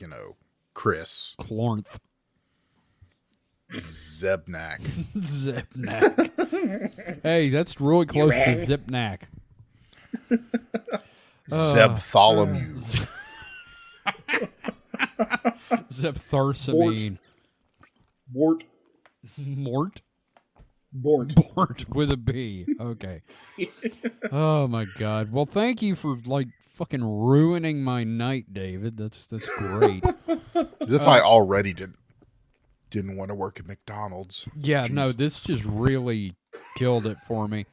C: Chris.
B: Clornth.
C: Zebnak.
B: Zipnak. Hey, that's really close to Zipnak.
C: Zebtholomew.
B: Zeptharsamine.
A: Bort.
B: Mort?
A: Bort.
B: Bort with a B. Okay. Oh my God. Well, thank you for fucking ruining my night, David. That's great.
C: As if I already didn't want to work at McDonald's.
B: Yeah,
C: Jeez.
B: no, this just really killed it for me.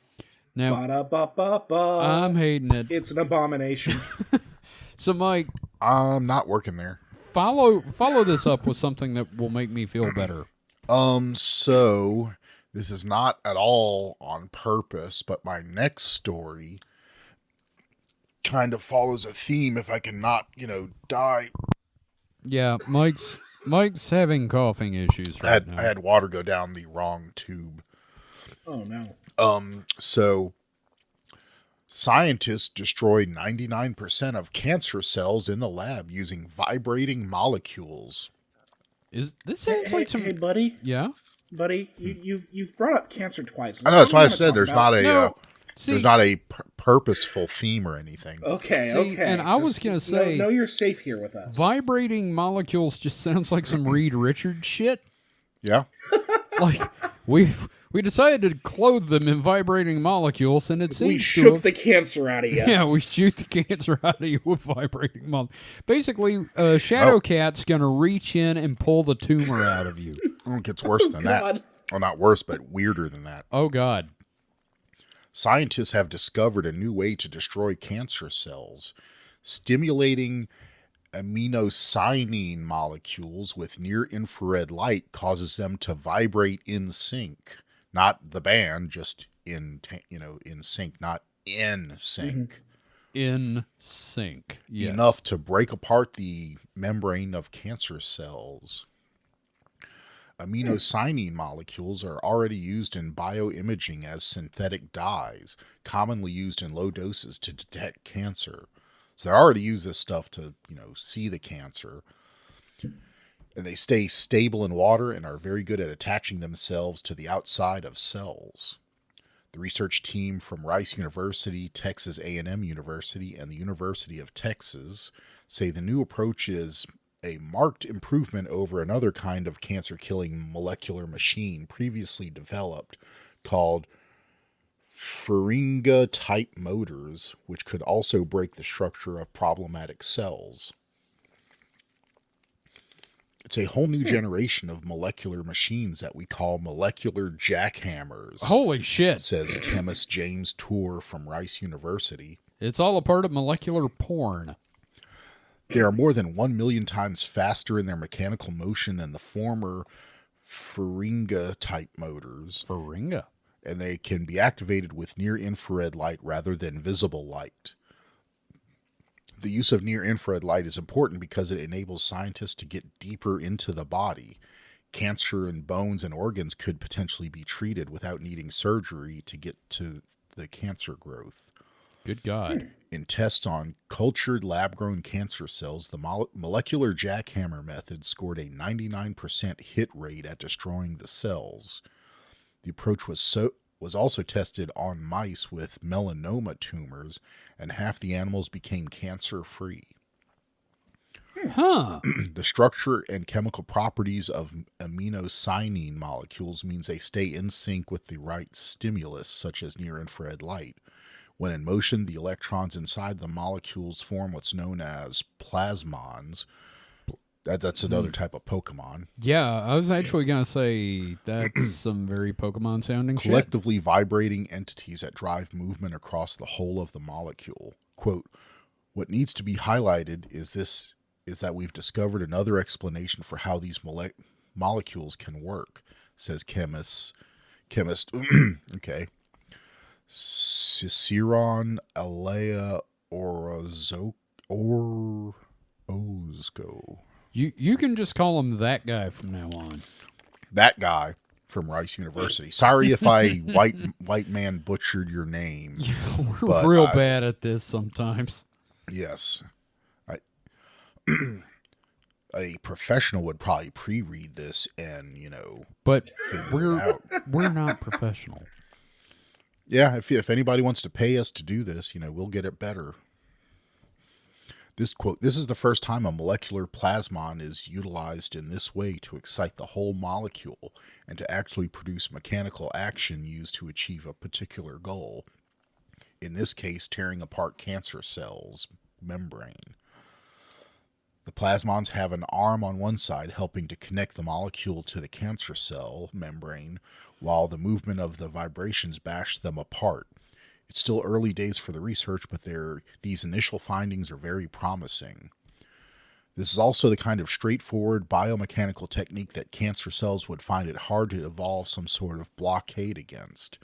B: Now,
A: Ba-da-ba-ba-ba.
B: I'm hating it.
A: It's an abomination.
B: So, Mike,
C: I'm not working there.
B: follow this up with something that will make me feel better.
C: So this is not at all on purpose, but my next story kind of follows a theme. If I can not, die.
B: Yeah, Mike's having coughing issues right now.
C: I had water go down the wrong tube.
A: Oh no.
C: So scientists destroyed 99% of cancer cells in the lab using vibrating molecules.
B: This sounds like some?
A: Hey, buddy.
B: Yeah.
A: Buddy, you've brought up cancer twice.
C: I know, that's why I said there's not a
B: See,
C: there's not a purposeful theme or anything.
A: Okay,
B: See,
A: okay.
B: and I was gonna say,
A: no, you're safe here with us.
B: vibrating molecules just sounds like some Reed Richards shit.
C: Yeah.
B: Like we decided to clothe them in vibrating molecules, and it seems
A: We
B: to
A: shook
B: have,
A: the cancer out of you.
B: yeah, we shoot the cancer out of you with vibrating molecules. Basically, Shadowcat's gonna reach in and pull the tumor out of you.
C: It gets worse than
A: God.
C: that. Well, not worse, but weirder than that.
B: Oh God.
C: Scientists have discovered a new way to destroy cancer cells, stimulating aminocyanine molecules with near-infrared light causes them to vibrate in sync. Not the band, just in sync, not in sync.
B: In sync. Yes.
C: Enough to break apart the membrane of cancer cells. Aminocyanine molecules are already used in bioimaging as synthetic dyes, commonly used in low doses to detect cancer. So they already use this stuff to, see the cancer. And they stay stable in water and are very good at attaching themselves to the outside of cells. The research team from Rice University, Texas A&M University, and the University of Texas say the new approach is a marked improvement over another kind of cancer-killing molecular machine previously developed called Feringa-type motors, which could also break the structure of problematic cells. It's a whole new generation of molecular machines that we call molecular jackhammers.
B: Holy shit.
C: Says chemist James Tour from Rice University.
B: It's all a part of molecular porn.
C: They are more than 1 million times faster in their mechanical motion than the former Feringa-type motors.
B: Feringa.
C: And they can be activated with near-infrared light rather than visible light. The use of near-infrared light is important because it enables scientists to get deeper into the body. Cancer in bones and organs could potentially be treated without needing surgery to get to the cancer growth.
B: Good God.
C: In tests on cultured lab-grown cancer cells, the molecular jackhammer method scored a 99% hit rate at destroying the cells. The approach was also tested on mice with melanoma tumors, and half the animals became cancer-free.
B: Huh.
C: The structure and chemical properties of aminocyanine molecules means they stay in sync with the right stimulus, such as near-infrared light. When in motion, the electrons inside the molecules form what's known as plasmons. That's another type of Pokemon.
B: Yeah, I was actually going to say that's some very Pokemon sounding shit.
C: Collectively vibrating entities that drive movement across the whole of the molecule. Quote, what needs to be highlighted is that we've discovered another explanation for how these molecules can work, says chemist okay, Ciceron Alea Orozco.
B: You can just call him that guy from now on.
C: That guy from Rice University. Sorry if I white man butchered your name.
B: We're real bad at this sometimes.
C: Yes. A professional would probably pre-read this and,
B: but
C: figure it out.
B: We're not professional.
C: Yeah, if anybody wants to pay us to do this, we'll get it better. This quote, this is the first time a molecular plasmon is utilized in this way to excite the whole molecule and to actually produce mechanical action used to achieve a particular goal. In this case, tearing apart cancer cells membrane. The plasmons have an arm on one side helping to connect the molecule to the cancer cell membrane, while the movement of the vibrations bash them apart. It's still early days for the research, but these initial findings are very promising. This is also the kind of straightforward biomechanical technique that cancer cells would find it hard to evolve some sort of blockade against.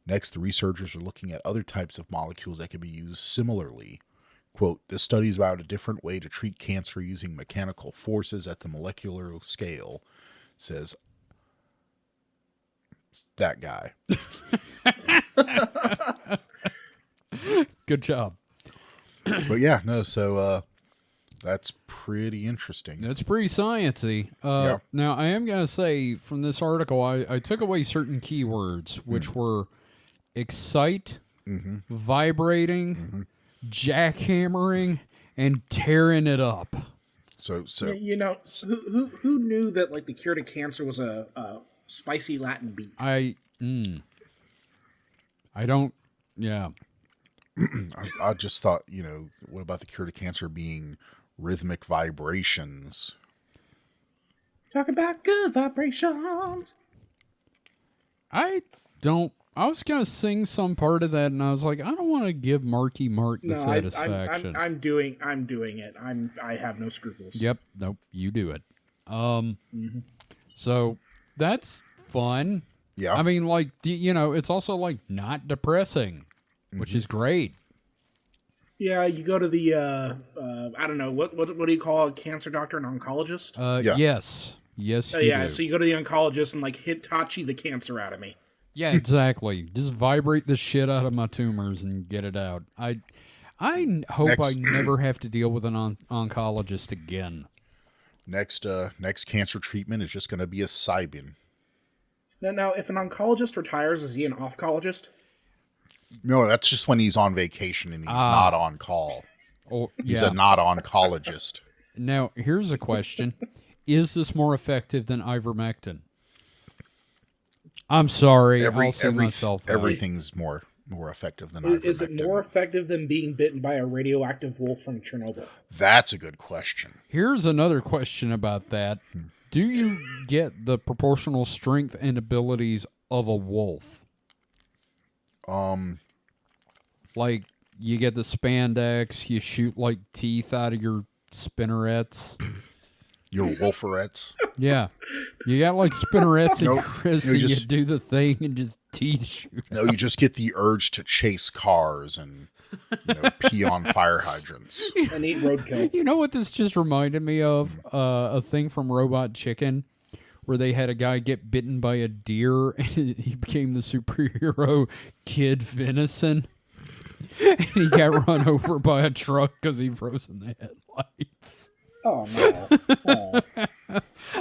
C: Next, the researchers are looking at other types of molecules that can be used similarly. Quote, this study is about a different way to treat cancer using mechanical forces at the molecular scale, says that guy.
B: Good job.
C: But yeah, no, so that's pretty interesting.
B: That's pretty sciencey.
C: Yeah.
B: Now, I am going to say from this article, I took away certain keywords, which were excite, vibrating, jackhammering, and tearing it up.
A: So who knew that like the cure to cancer was a spicy Latin beat?
B: I don't. Yeah.
C: I just thought, what about the cure to cancer being rhythmic vibrations?
A: Talk about good vibrations.
B: I was going to sing some part of that, and I was like, I don't want to give Marky Mark the satisfaction.
A: I'm doing it. I have no scruples.
B: Yep. Nope. You do it. So that's fun.
C: Yeah.
B: I mean, like, it's also like not depressing, which is great.
A: Yeah, you go to the I don't know what do you call a cancer doctor, an oncologist?
C: Yeah.
B: Yes. You
A: yeah.
B: do.
A: So you go to the oncologist and like Hitachi the cancer out of me.
B: Yeah, exactly. Just vibrate the shit out of my tumors and get it out. I hope I never have to deal with an oncologist again.
C: Next cancer treatment is just going to be a Cybin.
A: Now, if an oncologist retires, is he an off-cologist?
C: No, that's just when he's on vacation and he's not on call.
B: Oh,
C: He's a not oncologist.
B: Now, here's a question. Is this more effective than ivermectin? I'm sorry. I'll see myself out.
C: Everything's more effective than ivermectin.
A: Is it more effective than being bitten by a radioactive wolf from Chernobyl?
C: That's a good question.
B: Here's another question about that. Do you get the proportional strength and abilities of a wolf? Like, you get the spandex, you shoot, like, teeth out of your spinnerets.
C: Your wolferettes?
B: Yeah. You got, like, spinnerets and Chris, and you do the thing and just teeth shoot.
C: No, you just get the urge to chase cars and pee on fire hydrants.
A: And eat roadkill.
B: You know what this just reminded me of? A thing from Robot Chicken, where they had a guy get bitten by a deer and he became the superhero Kid Venison. and he got run over by a truck because he froze in the headlights.
A: Oh no! Oh.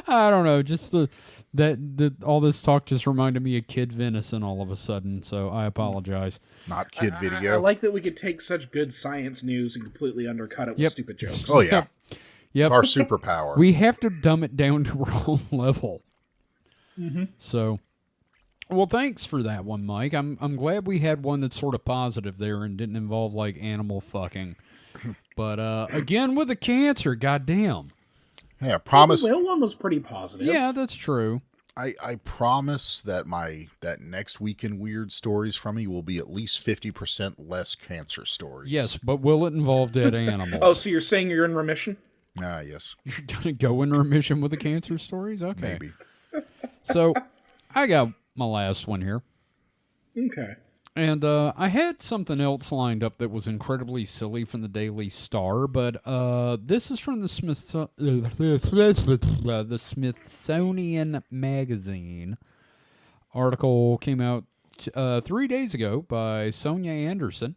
B: I don't know. Just all this talk just reminded me of Kid Venison all of a sudden. So I apologize.
C: Not kid
A: I
C: video.
A: like that we could take such good science news and completely undercut it with
B: Yep.
A: stupid jokes.
C: Oh yeah,
B: Yep.
C: it's our superpower.
B: We have to dumb it down to our own level.
A: Mm-hmm.
B: So, well, thanks for that one, Mike. I'm glad we had one that's sort of positive there and didn't involve like animal fucking. But again, with the cancer, goddamn.
C: Hey, I promise.
A: The whale one was pretty positive.
B: Yeah, that's true.
C: I promise that that next week in weird stories from me will be at least 50% less cancer stories.
B: Yes, but will it involve dead animals?
A: Oh, so you're saying you're in remission?
C: Ah, yes.
B: You're gonna go in remission with the cancer stories? Okay.
C: Maybe.
B: So, I got my last one here.
A: Okay.
B: And I had something else lined up that was incredibly silly from the Daily Star, but this is from the Smithsonian Magazine. Article came out 3 days ago by Sonia Anderson.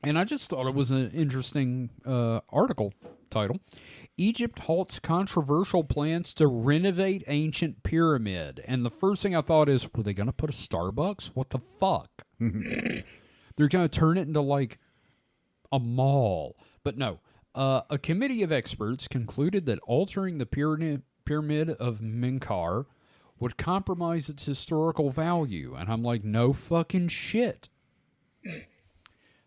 B: And I just thought it was an interesting article title. Egypt halts controversial plans to renovate ancient pyramid. And the first thing I thought is, were they going to put a Starbucks? What the fuck? They're going to turn it into like a mall. But no. A committee of experts concluded that altering the pyramid of Menkaure would compromise its historical value. And I'm like, no fucking shit.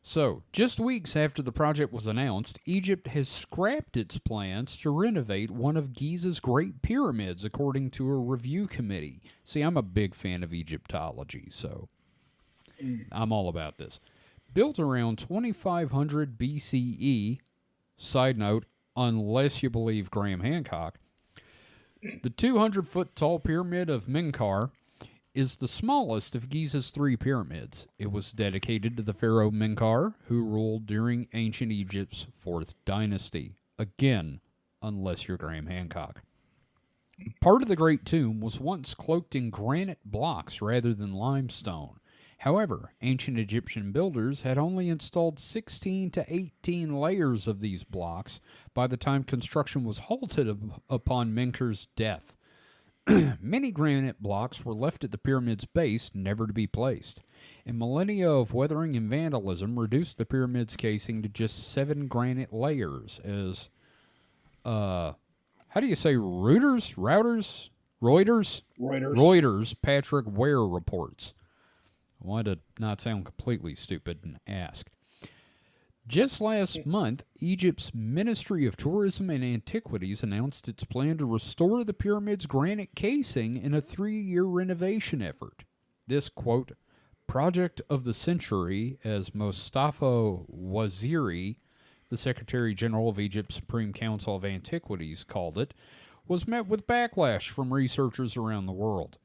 B: So, just weeks after the project was announced, Egypt has scrapped its plans to renovate one of Giza's Great Pyramids, according to a review committee. See, I'm a big fan of Egyptology, so I'm all about this. Built around 2500 BCE, side note, unless you believe Graham Hancock, the 200-foot tall pyramid of Menkaure is the smallest of Giza's three pyramids. It was dedicated to the pharaoh Menkaure, who ruled during ancient Egypt's 4th dynasty. Again, unless you're Graham Hancock. Part of the Great Tomb was once cloaked in granite blocks rather than limestone. However, ancient Egyptian builders had only installed 16 to 18 layers of these blocks by the time construction was halted upon Menkaure's death. Many granite blocks were left at the pyramid's base, never to be placed, and millennia of weathering and vandalism reduced the pyramid's casing to just 7 granite layers, as, how do you say Reuters? Reuters, Patrick Ware reports. I wanted to not sound completely stupid and ask. Just last month, Egypt's Ministry of Tourism and Antiquities announced its plan to restore the pyramid's granite casing in a 3-year renovation effort. This, quote, project of the century, as Mustafa Waziri, the Secretary General of Egypt's Supreme Council of Antiquities, called it, was met with backlash from researchers around the world.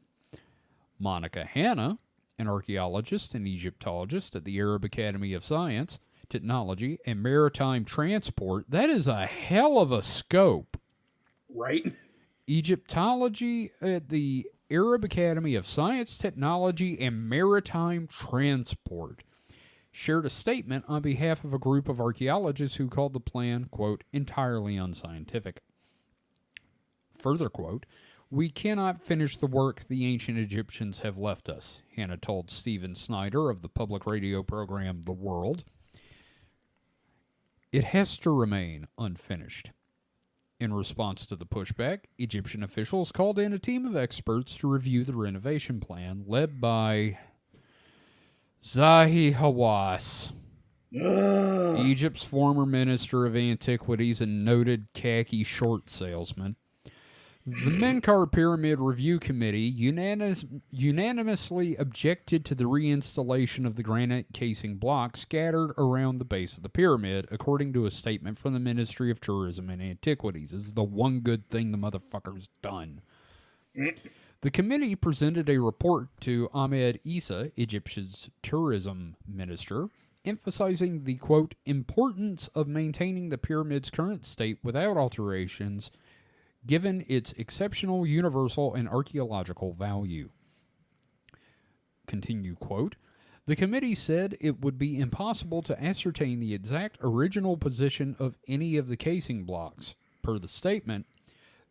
B: Monica Hanna, an archaeologist and Egyptologist at the Arab Academy of Science, Technology, and Maritime Transport. That is a hell of a scope.
A: Right?
B: Egyptology at the Arab Academy of Science, Technology, and Maritime Transport shared a statement on behalf of a group of archaeologists who called the plan, quote, entirely unscientific. Further quote, we cannot finish the work the ancient Egyptians have left us, Hannah told Stephen Snyder of the public radio program The World. It has to remain unfinished. In response to the pushback, Egyptian officials called in a team of experts to review the renovation plan, led by Zahi Hawass, Egypt's former Minister of Antiquities and noted khaki short salesman. The Menkaure Pyramid Review Committee unanimously objected to the reinstallation of the granite casing blocks scattered around the base of the pyramid, according to a statement from the Ministry of Tourism and Antiquities. This is the one good thing the motherfucker's done. The committee presented a report to Ahmed Issa, Egypt's tourism minister, emphasizing the, quote, importance of maintaining the pyramid's current state without alterations, given its exceptional universal and archaeological value. Continue quote, The committee said it would be impossible to ascertain the exact original position of any of the casing blocks, per the statement.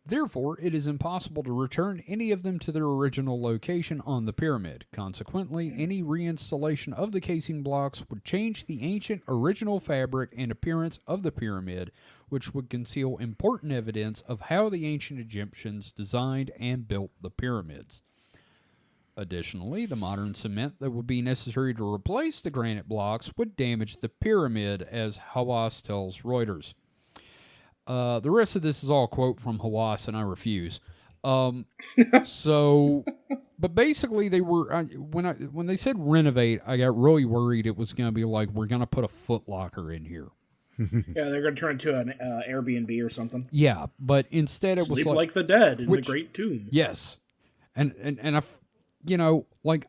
B: Therefore, it is impossible to return any of them to their original location on the pyramid. Consequently, any reinstallation of the casing blocks would change the ancient original fabric and appearance of the pyramid, which would conceal important evidence of how the ancient Egyptians designed and built the pyramids. Additionally, the modern cement that would be necessary to replace the granite blocks would damage the pyramid, as Hawass tells Reuters. The rest of this is all a quote from Hawass, and I refuse. But basically, they were when they said renovate, I got really worried it was going to be like, we're going to put a Foot Locker in here.
A: Yeah, they're going to turn it into an Airbnb or something.
B: Yeah, but instead it was
A: like the dead in the Great Tomb.
B: Yes, and I,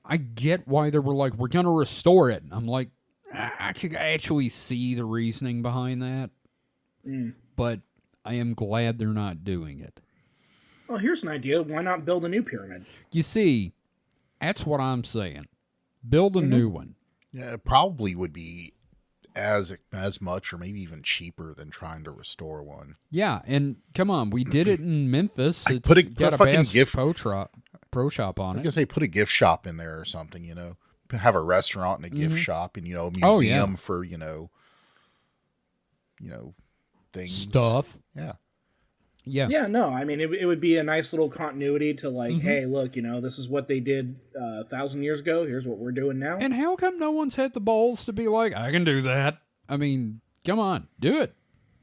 B: I get why they were like, we're going to restore it. I'm like, I could actually see the reasoning behind that, but I am glad they're not doing it.
A: Well, here's an idea. Why not build a new pyramid?
B: You see, that's what I'm saying. Build a new one.
C: Yeah, it probably would be as much or maybe even cheaper than trying to restore one.
B: Yeah, and come on, we did it in Memphis. It's
C: put a
B: fucking
C: gift
B: pro shop on it.
C: I was gonna say, put a gift shop in there or something. Have a restaurant and a gift shop, and a museum for things,
B: stuff.
C: Yeah.
A: Yeah, no, I mean, it would be a nice little continuity to hey, look, this is what they did 1,000 years ago. Here's what we're doing now.
B: And how come no one's had the balls to be like, I can do that? I mean, come on, do it.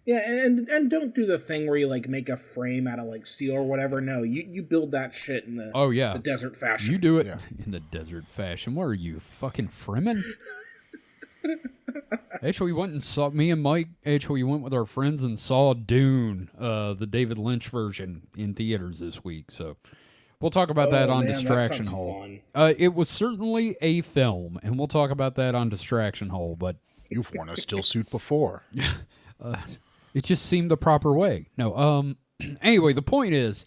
A: Yeah, and don't do the thing where you make a frame out of steel or whatever. No, you build that shit in the desert fashion.
B: You do it in the desert fashion. What are you, fucking Fremen? Actually, we went and saw, me and Mike went with our friends and saw Dune, the David Lynch version, in theaters this week. So we'll talk about that on Distraction Hole. It was certainly a film, and we'll talk about that on Distraction Hole. But
C: you've worn a still suit before.
B: It just seemed the proper way. No, anyway, the point is,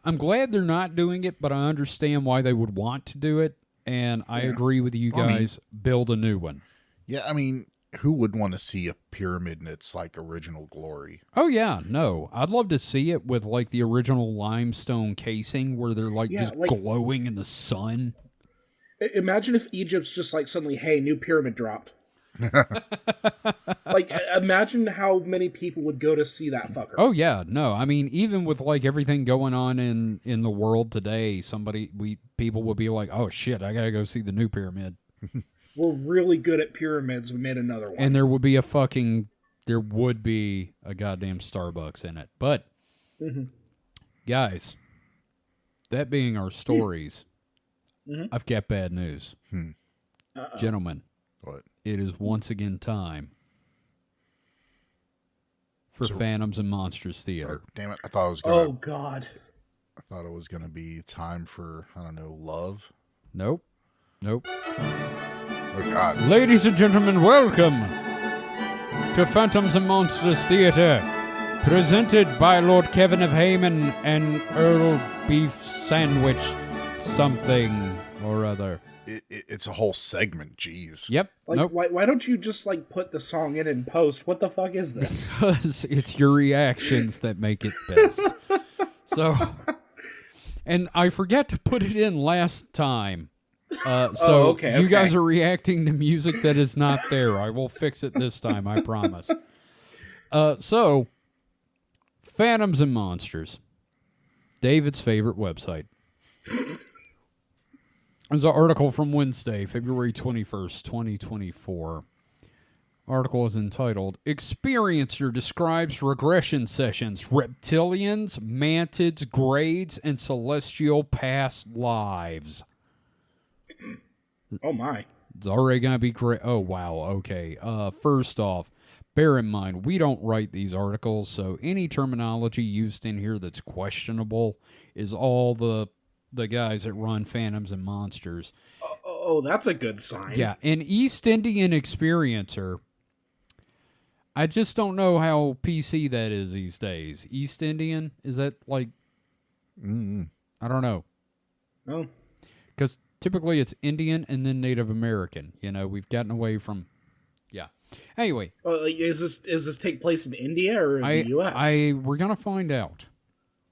B: I'm glad they're not doing it, but I understand why they would want to do it, and I agree with you guys. Build a new one.
C: Yeah, I mean, who would want to see a pyramid in its original glory?
B: Oh yeah, no. I'd love to see it with the original limestone casing where they're just glowing in the sun.
A: Imagine if Egypt's just suddenly, hey, new pyramid dropped. Imagine how many people would go to see that fucker.
B: Oh yeah, no. I mean, even with everything going on in the world today, people would be like, "Oh shit, I got to go see the new pyramid."
A: We're really good at pyramids. We made another one.
B: And there would be a goddamn Starbucks in it. But, guys, that being our stories, I've got bad news. Gentlemen,
C: what?
B: It is once again time for Phantoms and Monsters Theater.
C: Damn it, I thought it was going to...
A: Oh, God.
C: I thought it was going to be time for, I don't know, love.
B: Nope.
C: Oh, God.
B: Ladies and gentlemen, welcome to Phantoms and Monsters Theater, presented by Lord Kevin of Hayman and Earl Beef Sandwich something or other.
C: It's a whole segment, jeez.
B: Yep.
A: Why don't you just put the song in and post? What the fuck is this?
B: Because it's your reactions that make it best. So, and I forgot to put it in last time. Okay. You guys are reacting to music that is not there. I will fix it this time, I promise. So, Phantoms and Monsters. David's favorite website. There's an article from Wednesday, February 21st, 2024. Article is entitled, Experiencer Describes Regression Sessions, Reptilians, Mantids, Grades, and Celestial Past Lives.
A: Oh, my.
B: It's already going to be great. Oh, wow. Okay. First off, bear in mind, we don't write these articles, so any terminology used in here that's questionable is all the guys that run Phantoms and Monsters.
A: Oh, that's a good sign.
B: Yeah, an East Indian experiencer. I just don't know how PC that is these days. East Indian? Is that I don't know.
A: Oh.
B: Because Typically, it's Indian and then Native American. We've gotten away from, yeah. Anyway,
A: is this take place in India or in the U.S.?
B: We're gonna find out.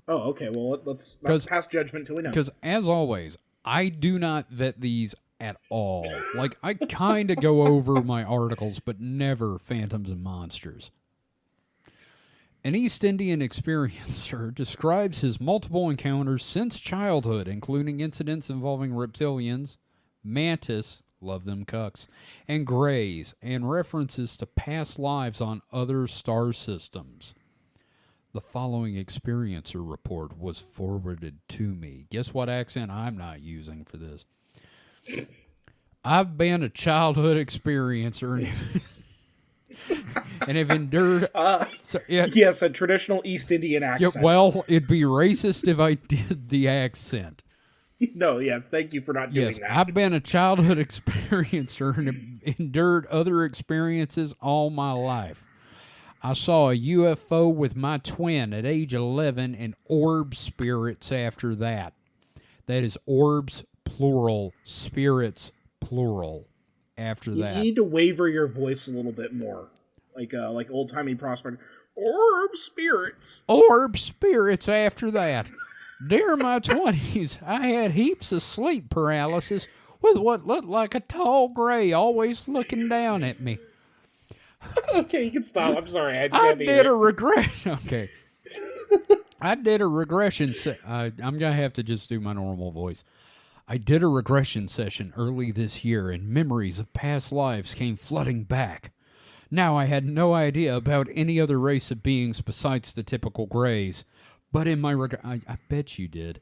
A: Oh, okay. Well, let's not pass judgment till we know.
B: Because as always, I do not vet these at all. Like, I kind of go over my articles, but never Phantoms and Monsters. An East Indian experiencer describes his multiple encounters since childhood, including incidents involving reptilians, mantis, love them cucks, and greys, and references to past lives on other star systems. The following experiencer report was forwarded to me. Guess what accent I'm not using for this? I've been a childhood experiencer and have endured...
A: yes, a traditional East Indian accent.
B: Yeah, well, it'd be racist if I did the accent.
A: No, yes, thank you for not doing that.
B: I've been a childhood experiencer and have endured other experiences all my life. I saw a UFO with my twin at age 11 and orb spirits after that. That is orbs, plural, spirits, plural, after that.
A: You need to waver your voice a little bit more. Like old-timey prospect. Orb spirits.
B: Orb spirits after that. During my 20s, I had heaps of sleep paralysis with what looked like a tall gray always looking down at me.
A: Okay, you can stop. I'm sorry.
B: I did a regression. Okay. I did a regression. I'm going to have to just do my normal voice. I did a regression session early this year, and memories of past lives came flooding back. Now, I had no idea about any other race of beings besides the typical Greys. But in my I bet you did.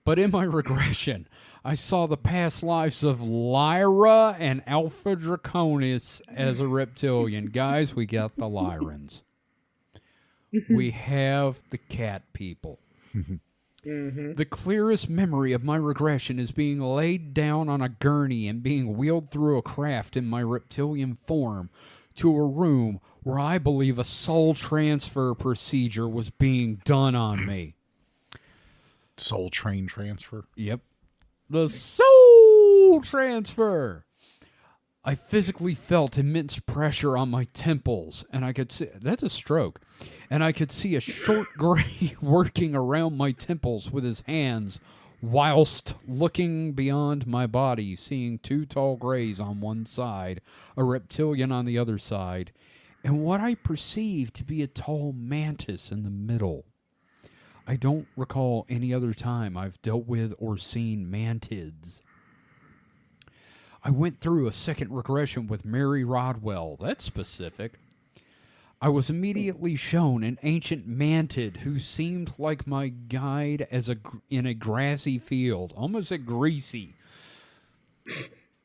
B: But in my regression, I saw the past lives of Lyra and Alpha Draconis as a reptilian. Guys, we got the Lyrans. We have the cat people. Mm-hmm. The clearest memory of my regression is being laid down on a gurney and being wheeled through a craft in my reptilian form to a room where I believe a soul transfer procedure was being done on me.
C: Soul train transfer?
B: Yep. The soul transfer. I physically felt immense pressure on my temples, and I could see... That's a stroke. And I could see a short gray working around my temples with his hands, whilst looking beyond my body, seeing two tall grays on one side, a reptilian on the other side, and what I perceived to be a tall mantis in the middle. I don't recall any other time I've dealt with or seen mantids. I went through a second regression with Mary Rodwell. That's specific. I was immediately shown an ancient mantid who seemed like my guide in a grassy field, almost a greasy.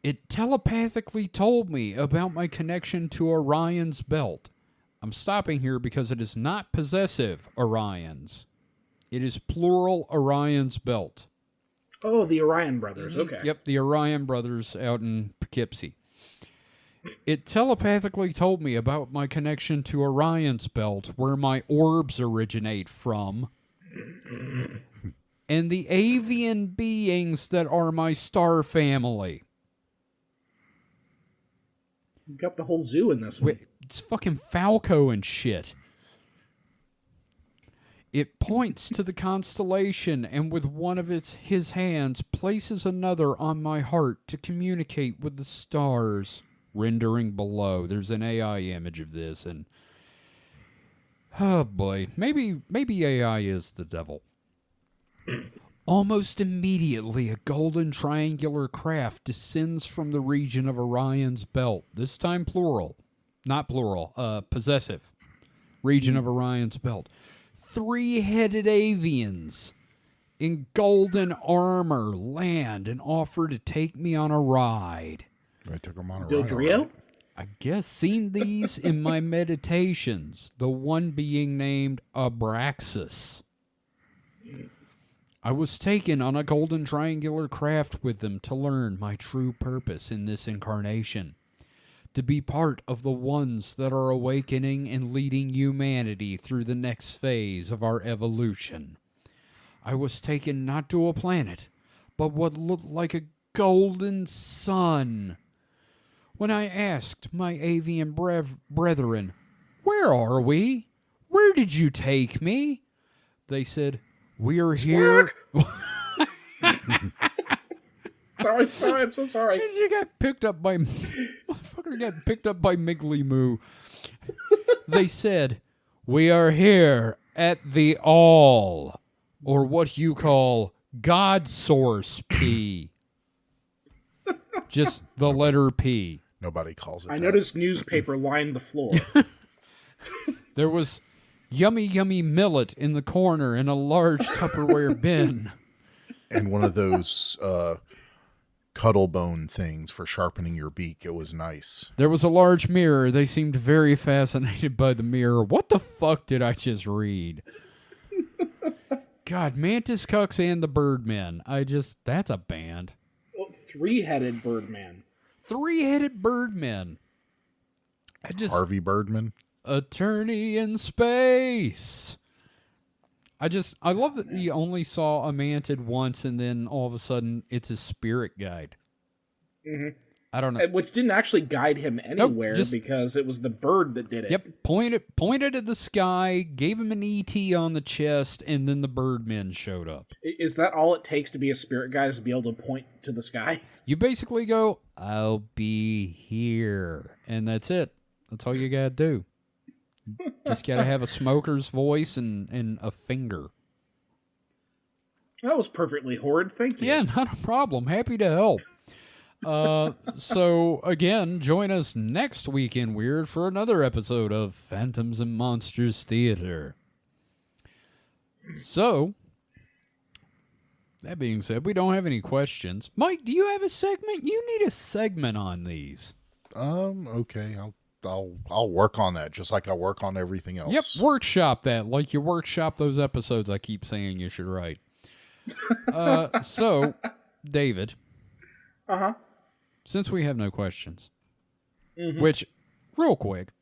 B: It telepathically told me about my connection to Orion's belt. I'm stopping here because it is not possessive Orion's. It is plural Orion's belt.
A: Oh, the Orion brothers. Okay.
B: Yep, the Orion brothers out in Poughkeepsie. It telepathically told me about my connection to Orion's belt, where my orbs originate from, and the avian beings that are my star family.
A: You got the whole zoo in this one.
B: Wait, it's fucking Falco and shit. It points to the constellation and with one of his hands places another on my heart to communicate with the stars. Rendering below. There's an AI image of this, and oh boy, maybe AI is the devil. Almost immediately, a golden triangular craft descends from the region of Orion's belt. This time plural, not plural, possessive. Region of Orion's belt. 3-headed avians in golden armor land and offer to take me on a ride.
C: I took them on a
A: Doleo?
C: ride.
B: I guess seen these in my meditations, the one being named Abraxas. I was taken on a golden triangular craft with them to learn my true purpose in this incarnation. To be part of the ones that are awakening and leading humanity through the next phase of our evolution. I was taken not to a planet, but what looked like a golden sun. When I asked my avian brethren, where are we? Where did you take me? They said, we are here.
A: Sorry, I'm so sorry.
B: You got picked up by... Motherfucker got picked up by Miggly Moo. They said, we are here at the all, or what you call God Source P. Just the letter P.
C: Nobody calls it
A: I
C: that.
A: noticed newspaper lined the floor.
B: There was yummy millet in the corner in a large Tupperware bin.
C: And one of those cuddle bone things for sharpening your beak. It was nice.
B: There was a large mirror. They seemed very fascinated by the mirror. What the fuck did I just read? God, Mantis Cucks and the Birdmen. That's a band.
A: Well, three-headed Birdman.
B: Three-headed Birdmen.
C: Harvey Birdman.
B: Attorney in space. I love that he only saw a mantid once and then all of a sudden it's his spirit guide.
A: Mm-hmm.
B: I don't know.
A: Which didn't actually guide him anywhere because it was the bird that did it.
B: Yep, pointed at the sky, gave him an ET on the chest, and then the Birdmen showed up.
A: Is that all it takes to be a spirit guide, is to be able to point to the sky?
B: You basically go, I'll be here. And that's it. That's all you gotta do. Just gotta have a smoker's voice and a finger.
A: That was perfectly horrid. Thank you.
B: Yeah, not a problem. Happy to help. So, again, join us next week in Weird for another episode of Phantoms and Monsters Theater. So, that being said, we don't have any questions. Mike, do you have a segment? You need a segment on these.
C: Okay. I'll work on that, just like I work on everything else.
B: Yep, workshop that, like you workshop those episodes I keep saying you should write. So, David.
A: Uh-huh.
B: Since we have no questions, which, real quick,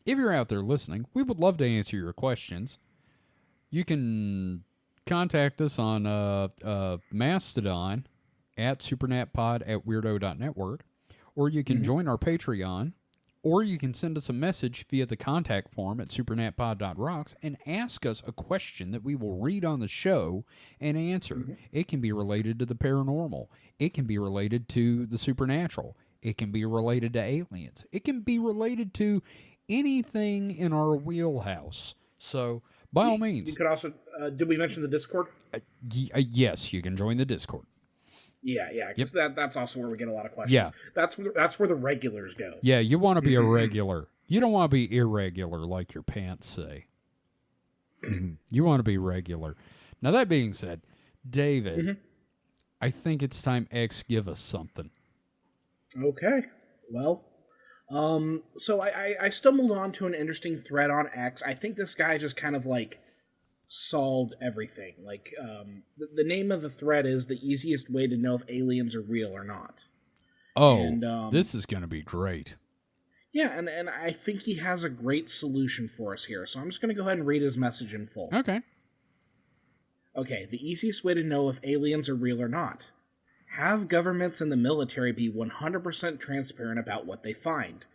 B: if you're out there listening, we would love to answer your questions. You can contact us on Mastodon at supernatpod@weirdo.network, or you can join our Patreon, or you can send us a message via the contact form at supernatpod.rocks and ask us a question that we will read on the show and answer. It can be related to the paranormal. It can be related to the supernatural. It can be related to aliens. It can be related to anything in our wheelhouse. So, by all means.
A: You could also, did we mention the Discord?
B: Yes, you can join the Discord.
A: Yeah, because that's also where we get a lot of questions.
B: Yeah.
A: That's where the regulars go.
B: Yeah, you want to be a regular. You don't want to be irregular like your pants say. You want to be regular. Now, that being said, David, I think it's time X give us something.
A: Okay. Well, so I stumbled onto an interesting thread on X. I think this guy just kind of like solved everything. Like, the name of the thread is the easiest way to know if aliens are real or not.
B: Oh,
A: and,
B: this is going to be great.
A: Yeah, and I think he has a great solution for us here. So I'm just going to go ahead and read his message in full.
B: Okay.
A: Okay, the easiest way to know if aliens are real or not. Have governments and the military be 100% transparent about what they find.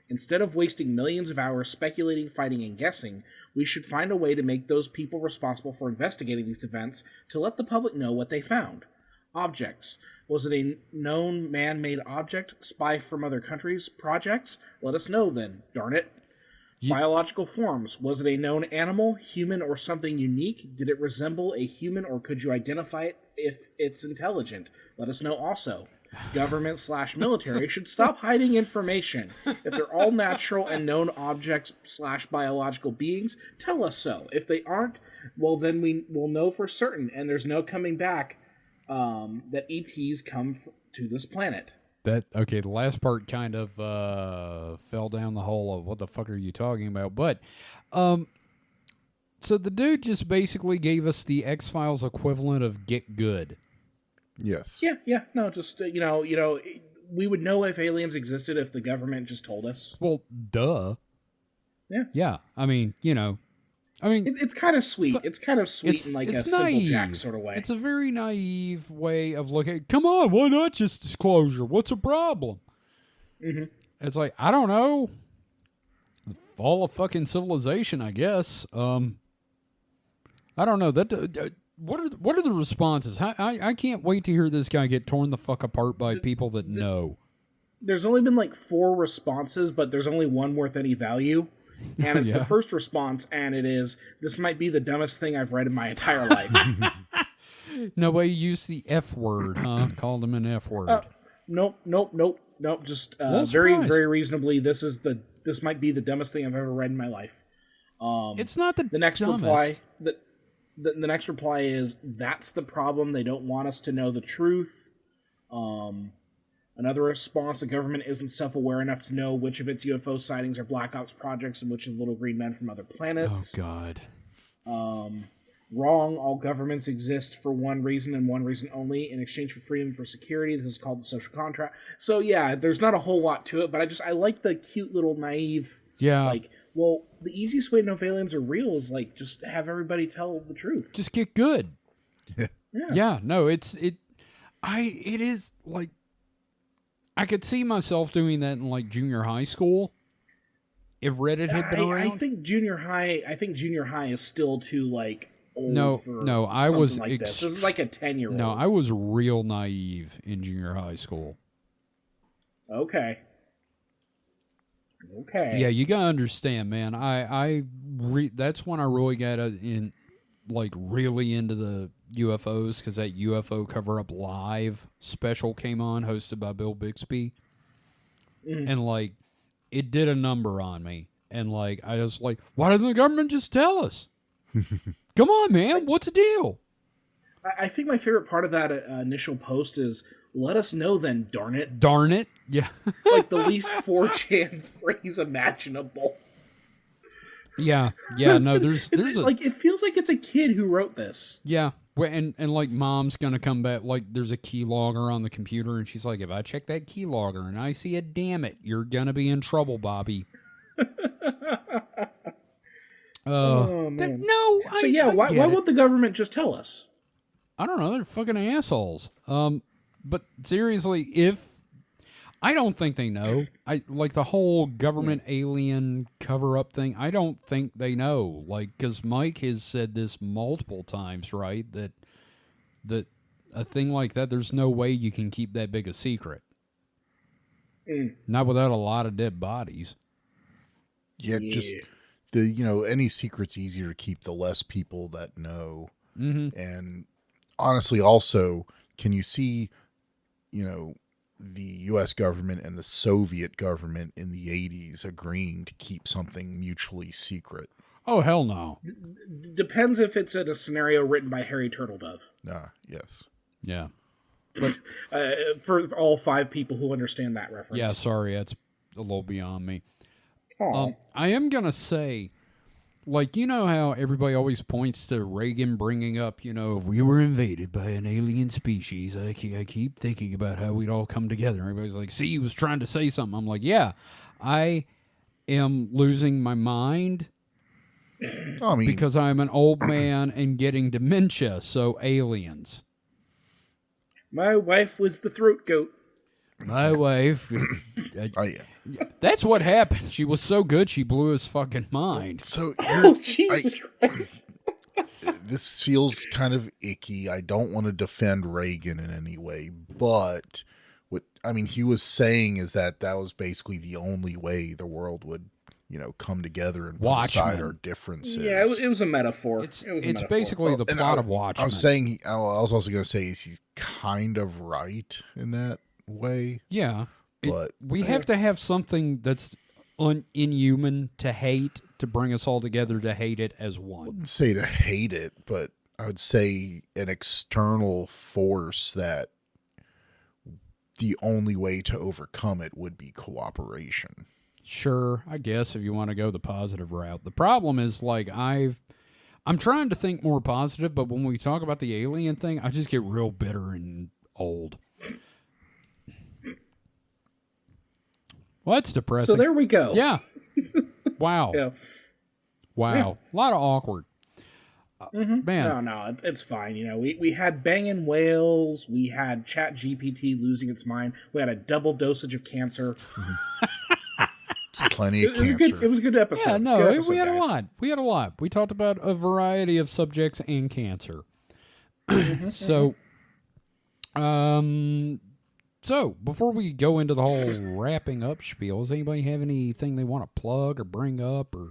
A: Instead of wasting millions of hours speculating, fighting, and guessing, we should find a way to make those people responsible for investigating these events to let the public know what they found. Objects. Was it a known man-made object? Spy from other countries? Projects? Let us know then, darn it. Biological forms. Was it a known animal, human, or something unique? Did it resemble a human, or could you identify it if it's intelligent? Let us know also. Government/military should stop hiding information. If they're all natural and known objects/biological beings, tell us so. If they aren't, well, then we will know for certain, and there's no coming back that ETs come to this planet.
B: The last part kind of fell down the hole of what the fuck are you talking about? But, so the dude just basically gave us the X-Files equivalent of Get Good.
C: Yes.
A: Yeah. No, just we would know if aliens existed if the government just told us.
B: Well, duh.
A: Yeah.
B: Yeah. I mean, I mean,
A: It's kind of sweet. It's kind of sweet in like a simple Jack sort of way.
B: It's a very naive way of looking. Come on, why not just disclosure? What's a problem?
A: Mm-hmm.
B: It's like, I don't know. The fall of fucking civilization, I guess. I don't know. What are the responses? I can't wait to hear this guy get torn the fuck apart by people that know.
A: There's only been like 4 responses, but there's only one worth any value. And it's the first response, and it is, "This might be the dumbest thing I've read in my entire life."
B: Nobody used the F word, huh? Called him an F word.
A: Nope. Just very,
B: surprised.
A: very reasonably, this might be the dumbest thing I've ever read in my life.
B: It's not the
A: next
B: dumbest.
A: reply. The next reply is, "That's the problem. They don't want us to know the truth." Another response: "The government isn't self-aware enough to know which of its UFO sightings are Black Ops projects and which are little green men from other planets."
B: Oh, God.
A: Wrong. All governments exist for one reason and one reason only: in exchange for freedom for security. This is called the social contract. So yeah, there's not a whole lot to it, but I like the cute little naive.
B: Yeah.
A: Like, well, the easiest way to know if aliens are real is like just have everybody tell the truth.
B: Just get good.
C: Yeah.
B: Yeah. No, it is like, I could see myself doing that in like junior high school if Reddit had been around.
A: I think junior high is still too like old
B: No, I
A: something
B: was
A: like this. This is like a 10-year-old.
B: No, I was real naive in junior high school.
A: Okay.
B: Yeah, you gotta understand, man. That's when I really got really into the UFOs, because that UFO Cover Up Live special came on, hosted by Bill Bixby, and like it did a number on me, and like I was like, why didn't the government just tell us? Come on, man, what's the deal?
A: I think my favorite part of that initial post is, "Let us know then, darn it."
B: Darn it, yeah.
A: Like the least 4chan phrase imaginable.
B: Yeah, no, there's
A: like, it feels like it's a kid who wrote this.
B: Yeah, and like mom's gonna come back, like there's a keylogger on the computer, and she's like, if I check that keylogger and I see a damn it, you're gonna be in trouble, Bobby.
A: Oh man.
B: Why
A: won't the government just tell us?
B: I don't know, they're fucking assholes. But seriously, I don't think they know. I like the whole government alien cover up thing. I don't think they know. Like, because Mike has said this multiple times, right? That a thing like that, there's no way you can keep that big a secret. Not without a lot of dead bodies.
C: Yeah, just any secret's easier to keep the less people that know.
B: Mm-hmm.
C: And honestly, also, can you see, the U.S. government and the Soviet government in the 80s agreeing to keep something mutually secret?
B: Oh, hell no.
A: Depends if it's in a scenario written by Harry Turtledove.
C: Yes.
B: Yeah.
A: But for all 5 people who understand that reference.
B: Yeah, sorry, that's a little beyond me.
A: Aw.
B: I am going to say, like, you know how everybody always points to Reagan bringing up, if we were invaded by an alien species, I keep thinking about how we'd all come together. Everybody's like, see, he was trying to say something. I'm like, yeah, I am losing my mind because I'm an old man and getting dementia, so aliens.
A: My wife was the throat goat.
B: My wife... That's what happened. She was so good, she blew his fucking mind.
C: So,
A: Jesus Christ.
C: This feels kind of icky. I don't want to defend Reagan in any way, but he was saying is that was basically the only way the world would, come together and put aside our differences.
A: Yeah, it was a metaphor.
B: It's basically the plot of Watchmen.
C: I was saying, I was also going to say he's kind of right in that way.
B: Yeah.
C: But
B: we have to have something that's inhuman to hate to bring us all together to hate it as one.
C: I wouldn't say to hate it, but I would say an external force that the only way to overcome it would be cooperation.
B: Sure, I guess if you want to go the positive route. The problem is, like, I'm trying to think more positive, but when we talk about the alien thing, I just get real bitter and old. Well, that's depressing.
A: So there we go.
B: Yeah. Wow.
A: Yeah.
B: Wow. A lot of awkward. Man.
A: No, it's fine. You know, we had banging whales, we had Chat GPT losing its mind, we had a double dosage of cancer.
C: Plenty of
A: It was
C: cancer.
A: it was a good episode.
B: Yeah, no,
A: Good episode,
B: we had
A: guys.
B: a lot. We had a lot. We talked about a variety of subjects and cancer. So before we go into the whole wrapping up spiel, does anybody have anything they want to plug or bring up or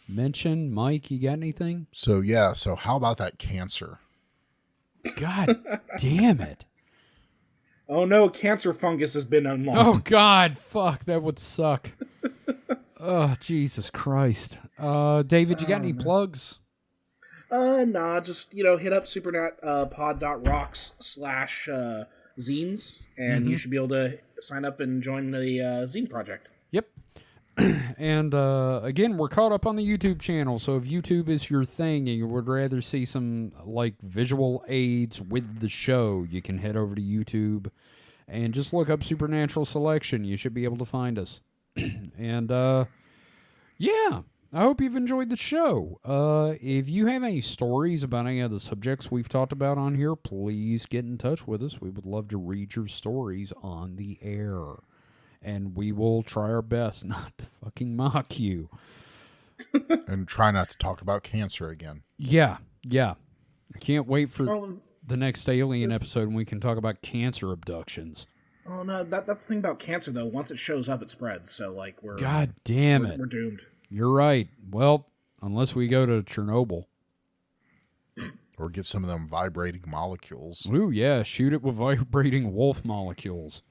B: mention? Mike, you got anything?
C: So how about that cancer?
B: God damn it.
A: Oh no, cancer fungus has been unlocked.
B: Oh God, fuck, that would suck. Oh, Jesus Christ. David, you got any plugs?
A: Nah, just, hit up supernat.rocks/zines, and you should be able to sign up and join the zine project.
B: Yep. And again, we're caught up on the YouTube channel, so if YouTube is your thing and you would rather see some visual aids with the show, you can head over to YouTube and just look up Supernatural Selection. You should be able to find us. And yeah, I hope you've enjoyed the show. If you have any stories about any of the subjects we've talked about on here, please get in touch with us. We would love to read your stories on the air. And we will try our best not to fucking mock you.
C: And try not to talk about cancer again.
B: Yeah. I can't wait for the next Alien episode when we can talk about cancer abductions.
A: Oh no, that's the thing about cancer though. Once it shows up, it spreads. So we're
B: God damn it.
A: we're doomed.
B: You're right. Well, unless we go to Chernobyl.
C: Or get some of them vibrating molecules.
B: Ooh, yeah. Shoot it with vibrating wolf molecules.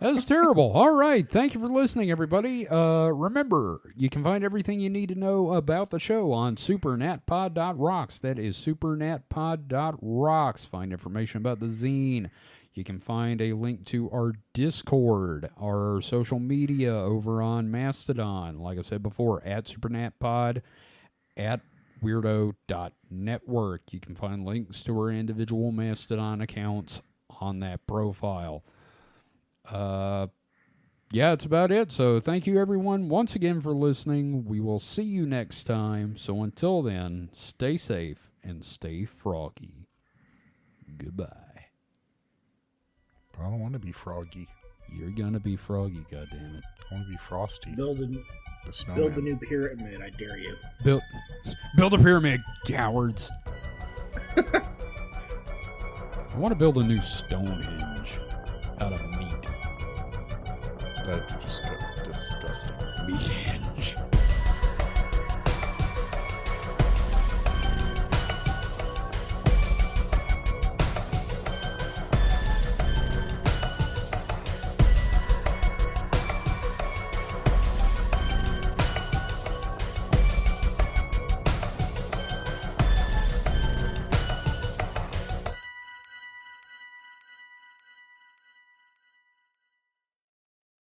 B: That's terrible. All right. Thank you for listening, everybody. Remember, you can find everything you need to know about the show on supernatpod.rocks. That is supernatpod.rocks. Find information about the zine. You can find a link to our Discord, our social media over on Mastodon. Like I said before, at supernatpod, at weirdo.network. You can find links to our individual Mastodon accounts on that profile. Yeah, it's about it. So thank you everyone once again for listening. We will see you next time. So until then, stay safe and stay froggy. Goodbye.
C: I don't want to be froggy.
B: You're gonna be froggy, goddammit.
C: I want to be frosty.
A: Build
C: The
A: the
C: snowman.
A: new pyramid. I dare you.
B: Build a pyramid, cowards. I want to build a new Stonehenge out of meat.
C: That'd just get disgusting.
B: Meathenge.